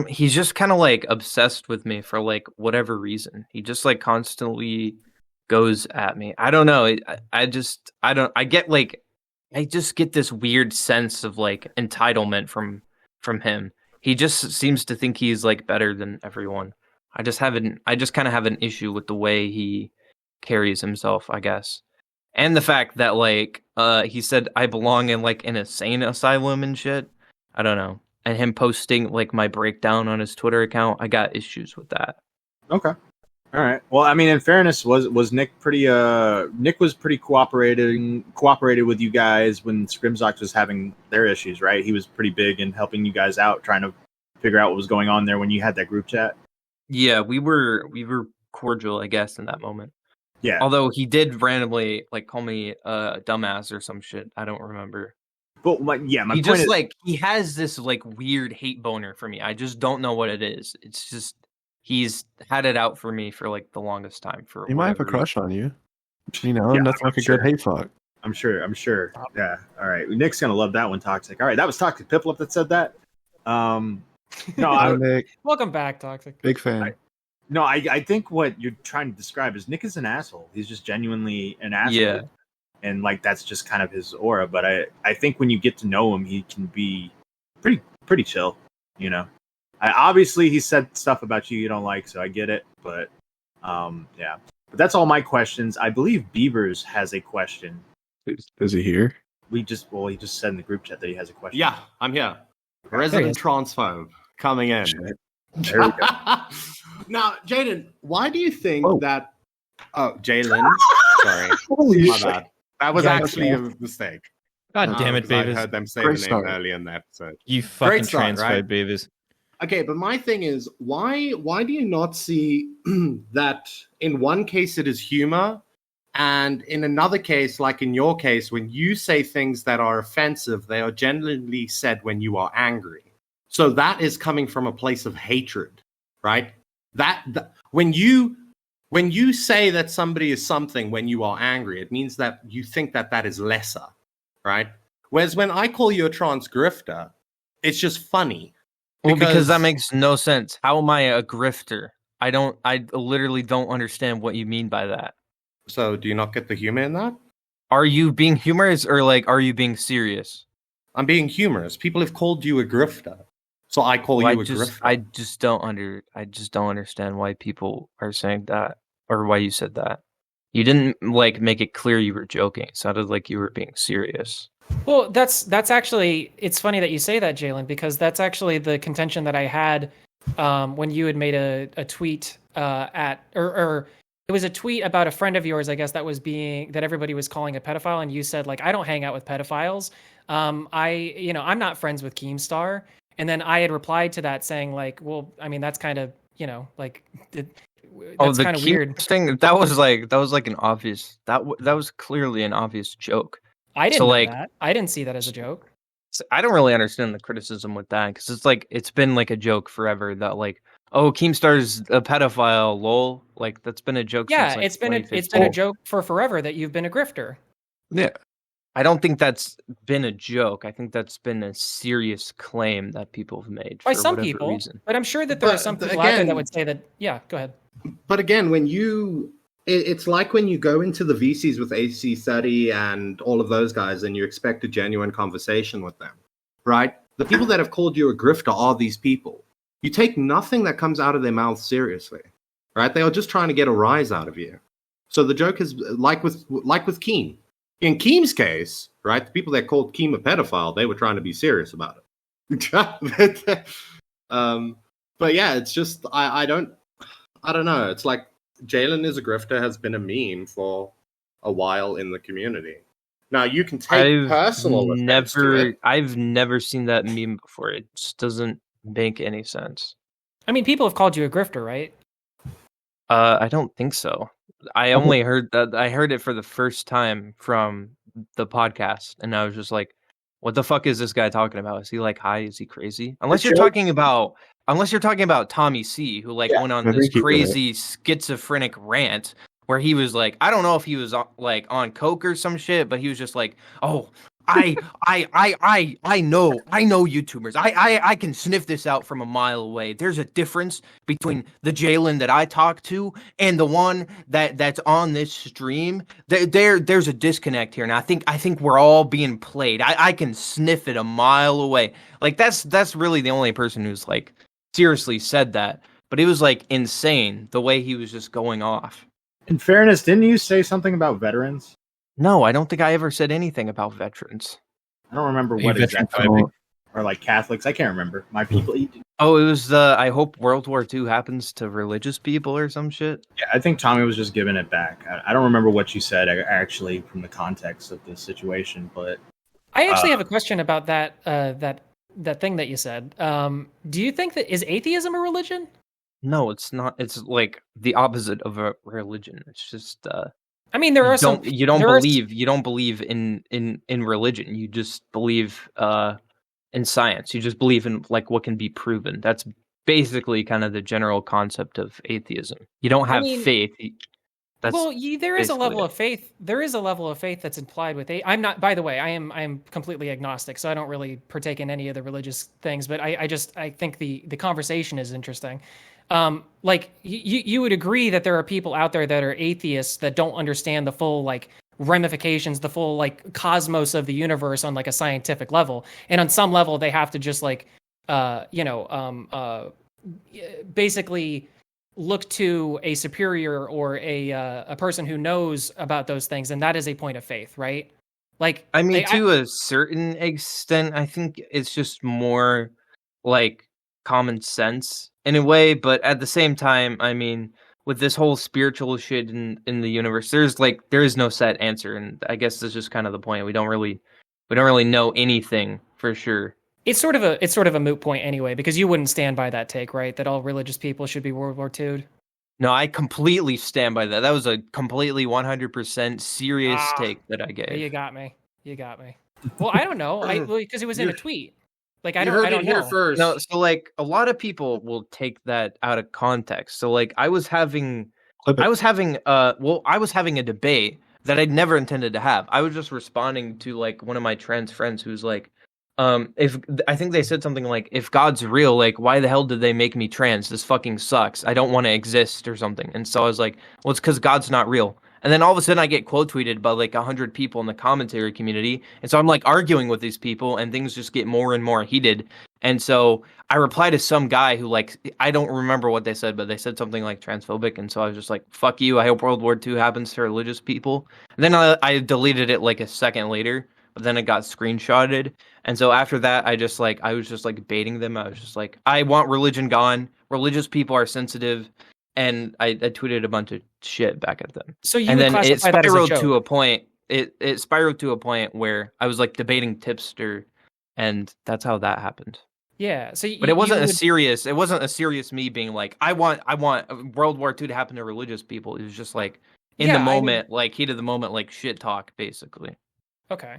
He's just kind of like obsessed with me for like whatever reason. He just like constantly goes at me. I don't know. I just get this weird sense of like entitlement from him. He just seems to think he's like better than everyone. I just kind of have an issue with the way he carries himself, I guess. And the fact that like he said I belong in like an insane asylum and shit. I don't know. And him posting like my breakdown on his Twitter account, I got issues with that. Okay. All right. Well, I mean, in fairness, was Nick pretty? Nick was pretty cooperated with you guys when Scrimzox was having their issues, right? He was pretty big in helping you guys out, trying to figure out what was going on there when you had that group chat. Yeah, we were cordial, I guess, in that moment. Yeah. Although he did randomly like call me a dumbass or some shit. I don't remember. But my He point just is, like he has this like weird hate boner for me. I just don't know what it is. It's just he's had it out for me for like the longest time. For He might have a whatever crush on you. You know, Yeah, that's like a sure. good hate fuck. I'm sure. Yeah. All right. Nick's gonna love that one. Toxic. All right. That was Toxic Piplup that said that. No, Hi, Nick. Welcome back, Toxic. Big fan. I think what you're trying to describe is Nick is an asshole. He's just genuinely an asshole. Yeah. And like that's just kind of his aura. But I think when you get to know him, he can be pretty chill. You know. Obviously he said stuff about you don't like, so I get it. But yeah. But that's all my questions. I believe Beavers has a question. Is he here? He just said in the group chat that he has a question. Yeah, I'm here. There he Resident is. transphobe coming in. There we go. Now, Jaden, why do you think Oh. that? Oh, Jalyn. Sorry, Holy my bad. That was Yeah, actually okay. a mistake. God damn it, Because I Beavers. heard them say Great the name start. earlier in the episode. You fucking start, transphobe, right? Beavers. Okay, but my thing is, why do you not see that in one case it is humor, and in another case, like in your case, when you say things that are offensive, they are generally said when you are angry. So that is coming from a place of hatred, right? That when you say that somebody is something when you are angry, it means that you think that that is lesser, right? Whereas when I call you a trans grifter, it's just funny. Well, because that makes no sense. How am I a grifter? I literally don't understand what you mean by that. So do you not get the humor in that? Are you being humorous or like are you being serious? I'm being humorous. People have called you a grifter. So I call Well, you a grifter. I just don't understand why people are saying that or why you said that. You didn't like make it clear you were joking. It sounded like you were being serious. Well, that's actually, it's funny that you say that, Jalyn, because that's actually the contention that I had when you had made a tweet or it was a tweet about a friend of yours, I guess, that everybody was calling a pedophile, and you said like, I don't hang out with pedophiles. I'm not friends with Keemstar. And then I had replied to that saying like, well, I mean, that's kind of, like that's the kind of key weird. thing that was like an obvious that was clearly an obvious joke. I didn't So, know like- that. I didn't see that as a joke. So I don't really understand the criticism with that because it's like it's been like a joke forever that like, oh, Keemstar's a pedophile, lol. Like that's been a joke. Yeah, since, like, it's been a 2015. joke for forever that you've been a grifter. Yeah. I don't think that's been a joke. I think that's been a serious claim that people have made By for some whatever people, reason. but I'm sure that there are But some people out there again- that would say that. Yeah, go ahead. But again, it's like when you go into the VCs with AC30 and all of those guys and you expect a genuine conversation with them, right? The people that have called you a grifter are these people. you take nothing that comes out of their mouth seriously, right? They are just trying to get a rise out of you. So the joke is like with Keem. In Keem's case, right, the people that called Keem a pedophile, they were trying to be serious about it. But yeah, it's just I don't know. It's like Jalyn is a grifter has been a meme for a while in the community. Now you can take personal offense to it. I've never seen that meme before. It just doesn't make any sense. I mean, people have called you a grifter, right? I don't think so. I only heard that. I heard it for the first time from the podcast, and I was just like, "What the fuck is this guy talking about? Is he like high? Is he crazy?" Unless you're talking about Tommy C, who like went on this crazy schizophrenic rant where he was like, I don't know if he was like on coke or some shit, but he was just like, "Oh, I know YouTubers. I can sniff this out from a mile away. There's a difference between the Jalyn that I talk to and the one that's on this stream. There's a disconnect here, and I think we're all being played. I can sniff it a mile away." Like that's really the only person who's like seriously said that. But it was like insane the way he was just going off. In fairness, didn't you say something about veterans? No, I don't think I ever said anything about veterans. I don't remember what exactly. Or like Catholics. I can't remember. My people. Oh, it was the I hope World War II happens to religious people or some shit. Yeah, I think Tommy was just giving it back. I don't remember what you said actually from the context of the situation, but I actually have a question about that that thing that you said. Do you think that is atheism a religion? No, it's not. It's like the opposite of a religion. It's just I mean, there are some. You don't believe in religion. You just believe in science. You just believe in like what can be proven. That's basically kind of the general concept of atheism. You don't have faith. There is a level of faith. There is a level of faith that's implied with I'm not. By the way, I am completely agnostic, so I don't really partake in any of the religious things. But I think the conversation is interesting. Like you would agree that there are people out there that are atheists that don't understand the full like ramifications, the full like cosmos of the universe on like a scientific level, and on some level they have to just like basically look to a superior or a person who knows about those things, and that is a point of faith, right? Like, I mean, to a certain extent, I think it's just more like common sense in a way, but at the same time, I mean, with this whole spiritual shit in the universe, there is no set answer, and I guess that's just kind of the point. We don't really know anything for sure. It's sort of a moot point anyway, because you wouldn't stand by that take, right? That all religious people should be World War II'd. No, I completely stand by that. That was a completely 100% serious take that I gave. You got me. Well, I don't know. Because it was in a tweet. Like I heard don't it here know. first. No, so like a lot of people will take that out of context. So like I was having a debate that I'd never intended to have. I was just responding to like one of my trans friends who's like, if I think they said something like, if God's real, like why the hell did they make me trans? This fucking sucks. I don't want to exist or something. And so I was like, well, it's because God's not real. And then all of a sudden I get quote tweeted by like 100 people in the commentary community. And so I'm like arguing with these people and things just get more and more heated. And so I reply to some guy who like, I don't remember what they said, but they said something like transphobic. And so I was just like, fuck you. I hope World War II happens to religious people. And then I deleted it like a second later, but then it got screenshotted. And so after that, I was just like baiting them. I was just like, I want religion gone. Religious people are sensitive. And I tweeted a bunch of shit back at them. So you and would then it classify that as a spiraled joke. to a point. It spiraled to a point where I was like debating Tipster, and that's how that happened. Yeah. So, but it wasn't It wasn't a serious me being like, I want World War II to happen to religious people. It was just like in the moment, like heat of the moment, like shit talk, basically. Okay.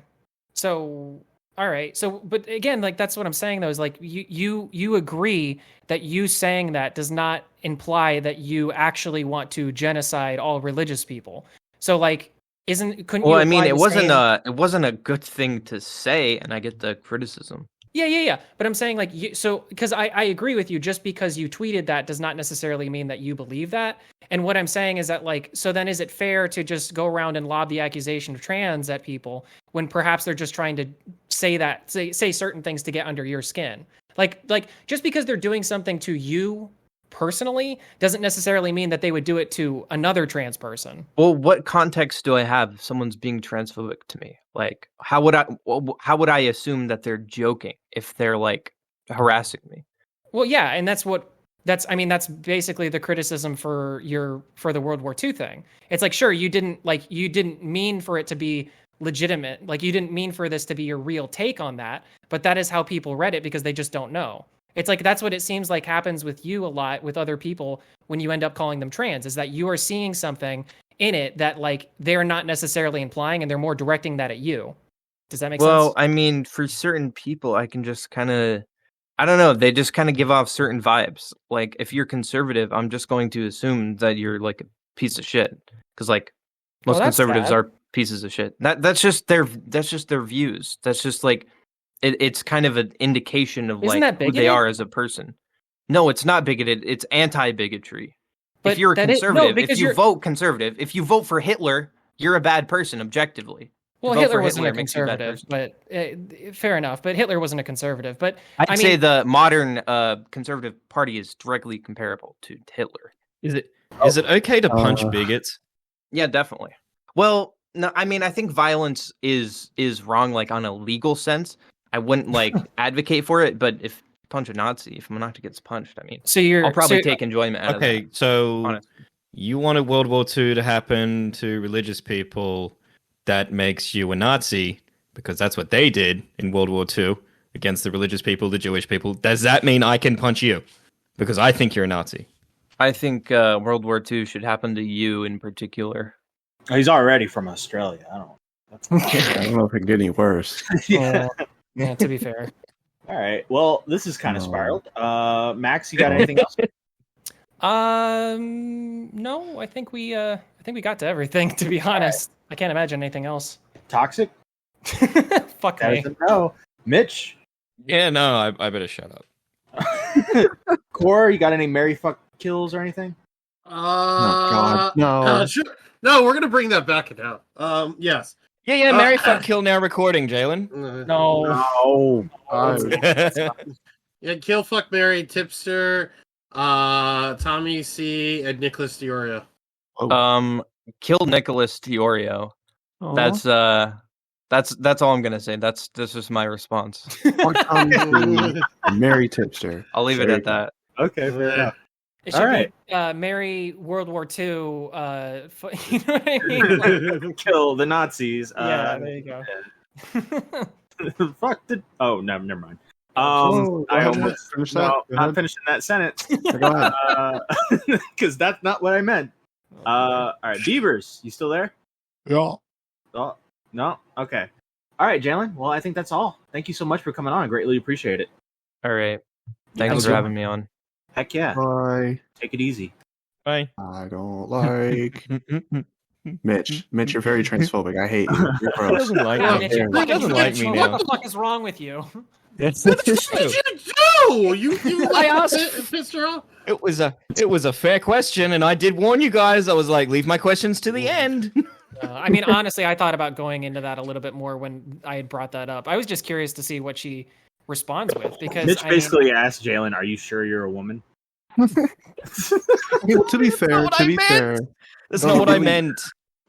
So. All right. So, but again, like that's what I'm saying though, is like you agree that you saying that does not imply that you actually want to genocide all religious people. So like, couldn't well, you I mean, it same... wasn't a good thing to say, and I get the criticism. Yeah. But I'm saying like, because I agree with you, just because you tweeted that does not necessarily mean that you believe that. And what I'm saying is that like, so then is it fair to just go around and lob the accusation of trans at people when perhaps they're just trying to say certain things to get under your skin? Like just because they're doing something to you personally doesn't necessarily mean that they would do it to another trans person. Well, what context do I have if someone's being transphobic to me? Like, how would I assume that they're joking if they're like harassing me? Well, yeah, and that's basically the criticism for the World War II thing. It's like, sure, you didn't mean for it to be legitimate. Like, you didn't mean for this to be your real take on that, but that is how people read it because they just don't know. It's like that's what it seems like happens with you a lot with other people when you end up calling them trans, is that you are seeing something in it that like they're not necessarily implying and they're more directing that at you. Does that make sense? Well, I mean, for certain people, I can just kind of, I don't know, they just kind of give off certain vibes. Like, if you're conservative, I'm just going to assume that you're like a piece of shit. Because like most conservatives sad. are pieces of shit. That's just their views. That's just like it's kind of an indication of Isn't like that who they bigoted? are as a person. No, it's not bigoted. It's anti-bigotry. But If you're a that is- conservative, no, because if you you're- vote conservative, if you vote for Hitler, you're a bad person objectively. Well, To vote Hitler for wasn't a makes you bad conservative, person. but fair enough. But Hitler wasn't a conservative. But I'd I say mean, the modern conservative party is directly comparable to Hitler. Is it okay to punch bigots? Yeah, definitely. Well, no, I mean, I think violence is wrong, like on a legal sense. I wouldn't like advocate for it, but if you punch a Nazi, if a Nazi gets punched, I mean, so you're I'll probably so- take enjoyment out of Okay, that. so honestly. you wanted World War II to happen to religious people. That makes you a Nazi because that's what they did in World War II against the religious people, the Jewish people. Does that mean I can punch you because I think you're a Nazi? I think World War II should happen to you in particular. He's already from Australia. I don't know if it can get any worse. yeah. yeah, to be fair. All right. Well, this is kind of No. spiraled. Max, you got anything else? No, I think we got to everything, to be honest. I can't imagine anything else. Toxic? Fuck That me. is a no. Mitch? Yeah, no, I better shut up. Core, you got any Mary fuck kills or anything? Oh God, no. Sure. No, we're gonna bring that back now. Yes. Yeah, Mary fuck kill now recording, Jalyn. No. No. Yeah, kill, fuck, marry, tipster, Tommy C, and Nicholas Diorio. Kill Nicholas Diorio. That's all I'm gonna say. That's just my response. Mary Tipster. I'll leave it at that. Okay, fair enough. It should All right. be Mary World War II. You know what I mean? Like, Kill the Nazis. yeah, there you go. Fuck the. Oh, no, never mind. Go I ahead, almost finish that. no, Go not ahead. finishing that sentence Go ahead. because that's not what I meant. All right, Beavers, you still there? Yeah. Oh, no. Okay. All right, Jalyn. Well, I think that's all. Thank you so much for coming on. I greatly appreciate it. All right. Thank Thanks you. for having me on. Heck yeah. Bye. Take it easy. Bye. I don't like Mitch. Mitch, you're very transphobic. I hate you. You're He gross. doesn't like Yeah, me. Mitch, you're He fucking doesn't like me transphobic. now. What the fuck is wrong with you? What did you do? You I asked- pissed her off? It was a fair question, and I did warn you guys. I was like, leave my questions to the end. I mean, honestly, I thought about going into that a little bit more when I had brought that up. I was just curious to see what she responds with because Mitch I mean, basically asked Jalyn, "Are you sure you're a woman?" Well, to be fair, what I meant. fair, That's No, not what I really- meant.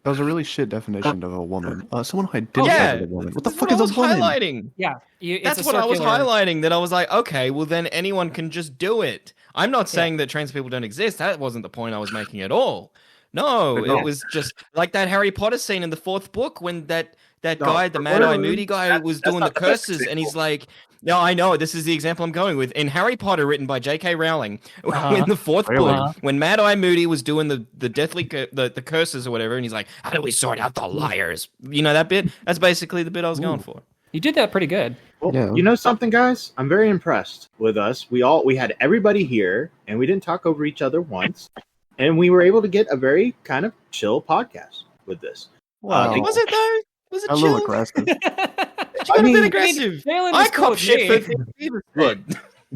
that was a really shit definition of a woman. Someone who identifies Yeah. as a woman. What the That's fuck what is I a was woman? highlighting. yeah, it's That's a what I was circular- highlighting. That I was like, okay, well then anyone can just do it. I'm not saying that trans people don't exist. That wasn't the point I was making at all. No, But no. it was just like that Harry Potter scene in the fourth book when that No, guy, the but Mad Eye literally, Moody guy, was that's doing not the the best curses, and he's example. like, "No, I know. This is the example I'm going with." In Harry Potter, written by J.K. Rowling, Uh-huh. in the fourth Really? book, when Mad Eye Moody was doing the deathly the curses or whatever, and he's like, "How do we sort out the liars?" You know that bit? That's basically the bit I was going for. You did that pretty good. Well, Yeah. you know something, guys? I'm very impressed with us. We had everybody here, and we didn't talk over each other once, and we were able to get a very kind of chill podcast with this. Wow. Was it though? Was it A chill? little aggressive. You could I have mean, been aggressive. Jalen I was cool cop with shit me. for things Beaver said.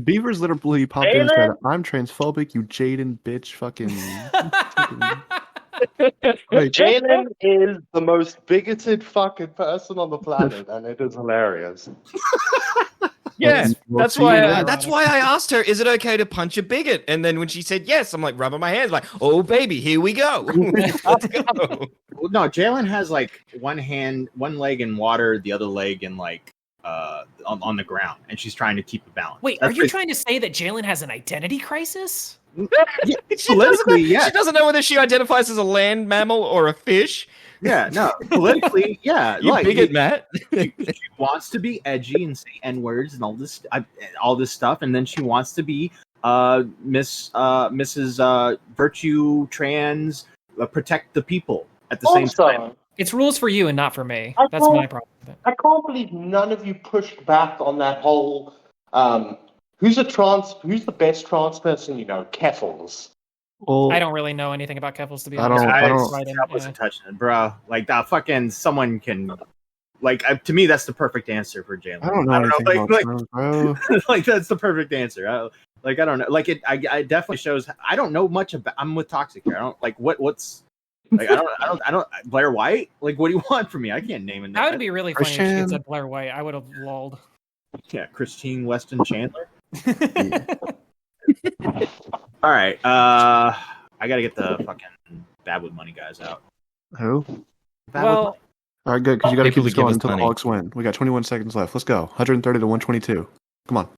Beavers literally popped in and said, "I'm transphobic, you Jaden bitch, fucking." Wait, Jalyn is the most bigoted fucking person on the planet, and it is hilarious. Yeah, We'll that's see why. you then. That's why I asked her, "Is it okay to punch a bigot?" And then when she said yes, I'm like rubbing my hands, like, "Oh baby, here we go. Let's go." Well, no, Jalyn has like one leg in water, the other leg in like on the ground, and she's trying to keep a balance. Wait, are you trying to say that Jalyn has an identity crisis? Yeah, She doesn't, know, yeah. she doesn't know whether she identifies as a land mammal or a fish. Yeah, no, politically, yeah. You bigot, Matt. She wants to be edgy and say n words and all this stuff, and then she wants to be Mrs. Virtue Trans, protect the people at the same time. It's rules for you and not for me. I That's my problem with it. I can't believe none of you pushed back on that whole who's the best trans person you know, Keffels. Well, I don't really know anything about Keffels, to be I honest. don't- I wasn't touching it, bro. Like that fucking someone can. Like to me, that's the perfect answer for Jalyn. I don't know anything about trans, bro. like that's the perfect answer. I don't know. Like I definitely shows. I don't know much about. I'm with Toxic here. I don't like what's. Like I don't. Blair White. Like what do you want from me? I can't name it. That would be really funny if she had Christian. said Blair White. I would have lulled. Yeah, Christine Weston Chandler. All right. I gotta get the fucking Bad with Money guys out. Who? Well, All right, good, because you got to People keep who give going us until the money. Hawks win. We got 21 seconds left. Let's go. 130 to 122. Come on.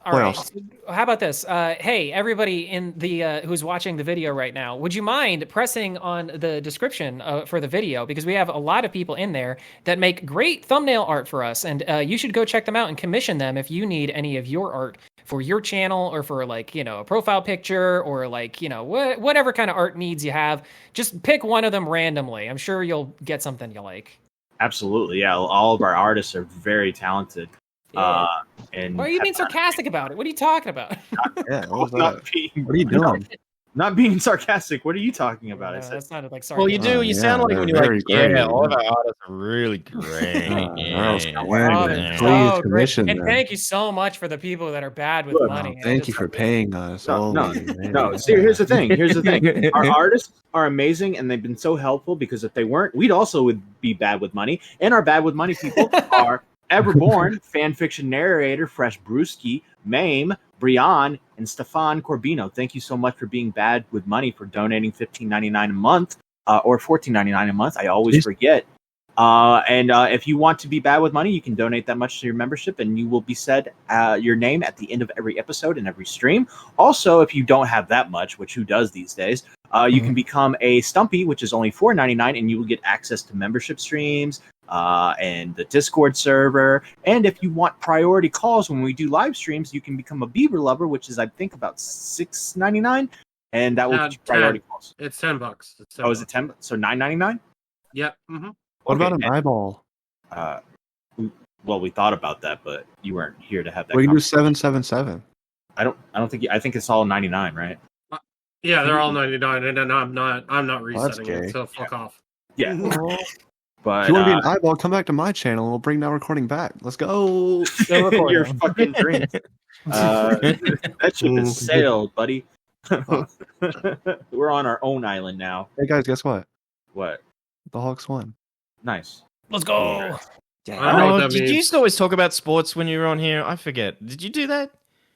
all right. playoffs. So how about this? Hey, everybody in the who's watching the video right now, would you mind pressing on the description for the video, because we have a lot of people in there that make great thumbnail art for us, and you should go check them out and commission them if you need any of your art for your channel or for like, you know, a profile picture or like, you know, whatever kind of art needs you have. Just pick one of them randomly. I'm sure you'll get something you like. Absolutely, yeah. All of our artists are very talented. And Why are you being sarcastic about it? What are you talking about? Yeah, what was not that? being, What are you doing? not being sarcastic. What are you talking about? I said, That sounded like Well, you sarcasm. do. You yeah, sound like they're when you're like, very great, yeah, all of yeah. our artists are really great. Please Great. commission And them. thank you so much for the people that are bad with Good. money. Thank you for paying us. No, Holy man. no. See, here's the thing. Here's the thing. Our artists are amazing, and they've been so helpful. Because if they weren't, we'd also would be bad with money. And our bad with money people are Everborn, fan fiction narrator, Fresh Brewski, Mame, Brian, and Stefan Corbino. Thank you so much for being bad with money, for donating $15.99 a month or $14.99 a month. I always forget. And if you want to be bad with money, you can donate that much to your membership, and you will be said your name at the end of every episode and every stream. Also, if you don't have that much, which who does these days, you can become a Stumpy, which is only $4.99, and you will get access to membership streams and the Discord server. And if you want priority calls when we do live streams, you can become a Beaver Lover, which is I think about $6.99, and that will get you priority calls. It's $10. It's 10 Oh, is it 10? So $9.99? Yep. Mm-hmm. What about Okay, an eyeball? Well, we thought about that, but you weren't here to have that. We can do conversation. 777. I don't think. I think it's all 99, right? Yeah, they're all 99, and then I'm not that's resetting gay. it. So fuck off. Yeah. If But you want to be an eyeball, come back to my channel and we'll bring Now Recording back. Let's go. Still recording. your fucking dreams. That ship has sailed, buddy. We're on our own island now. Hey guys, guess what? What? The Hawks won. Nice. Let's go. I don't know what that Did you means. always talk about sports when you were on here? I forget. Did you do that?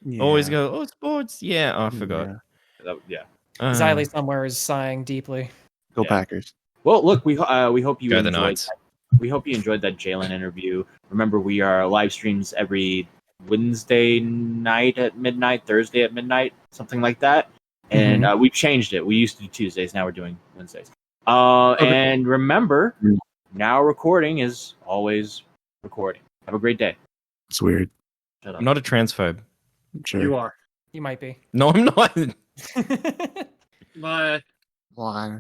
Yeah. Always go, oh, sports. Yeah, I forgot. Yeah. Yeah. Xylee somewhere is sighing deeply. Go Yeah. Packers. Well, look, we hope you Go the enjoyed. Knights. We hope you enjoyed that Jalyn interview. Remember, we are live streams every Wednesday night at midnight, Thursday at midnight, something like that. And we've changed it. We used to do Tuesdays, now we're doing Wednesdays. And remember, Now Recording is always recording. Have a great day. It's weird. Shut up. I'm not a transphobe. Sure. You are. You might be. No, I'm not. Bye. Why?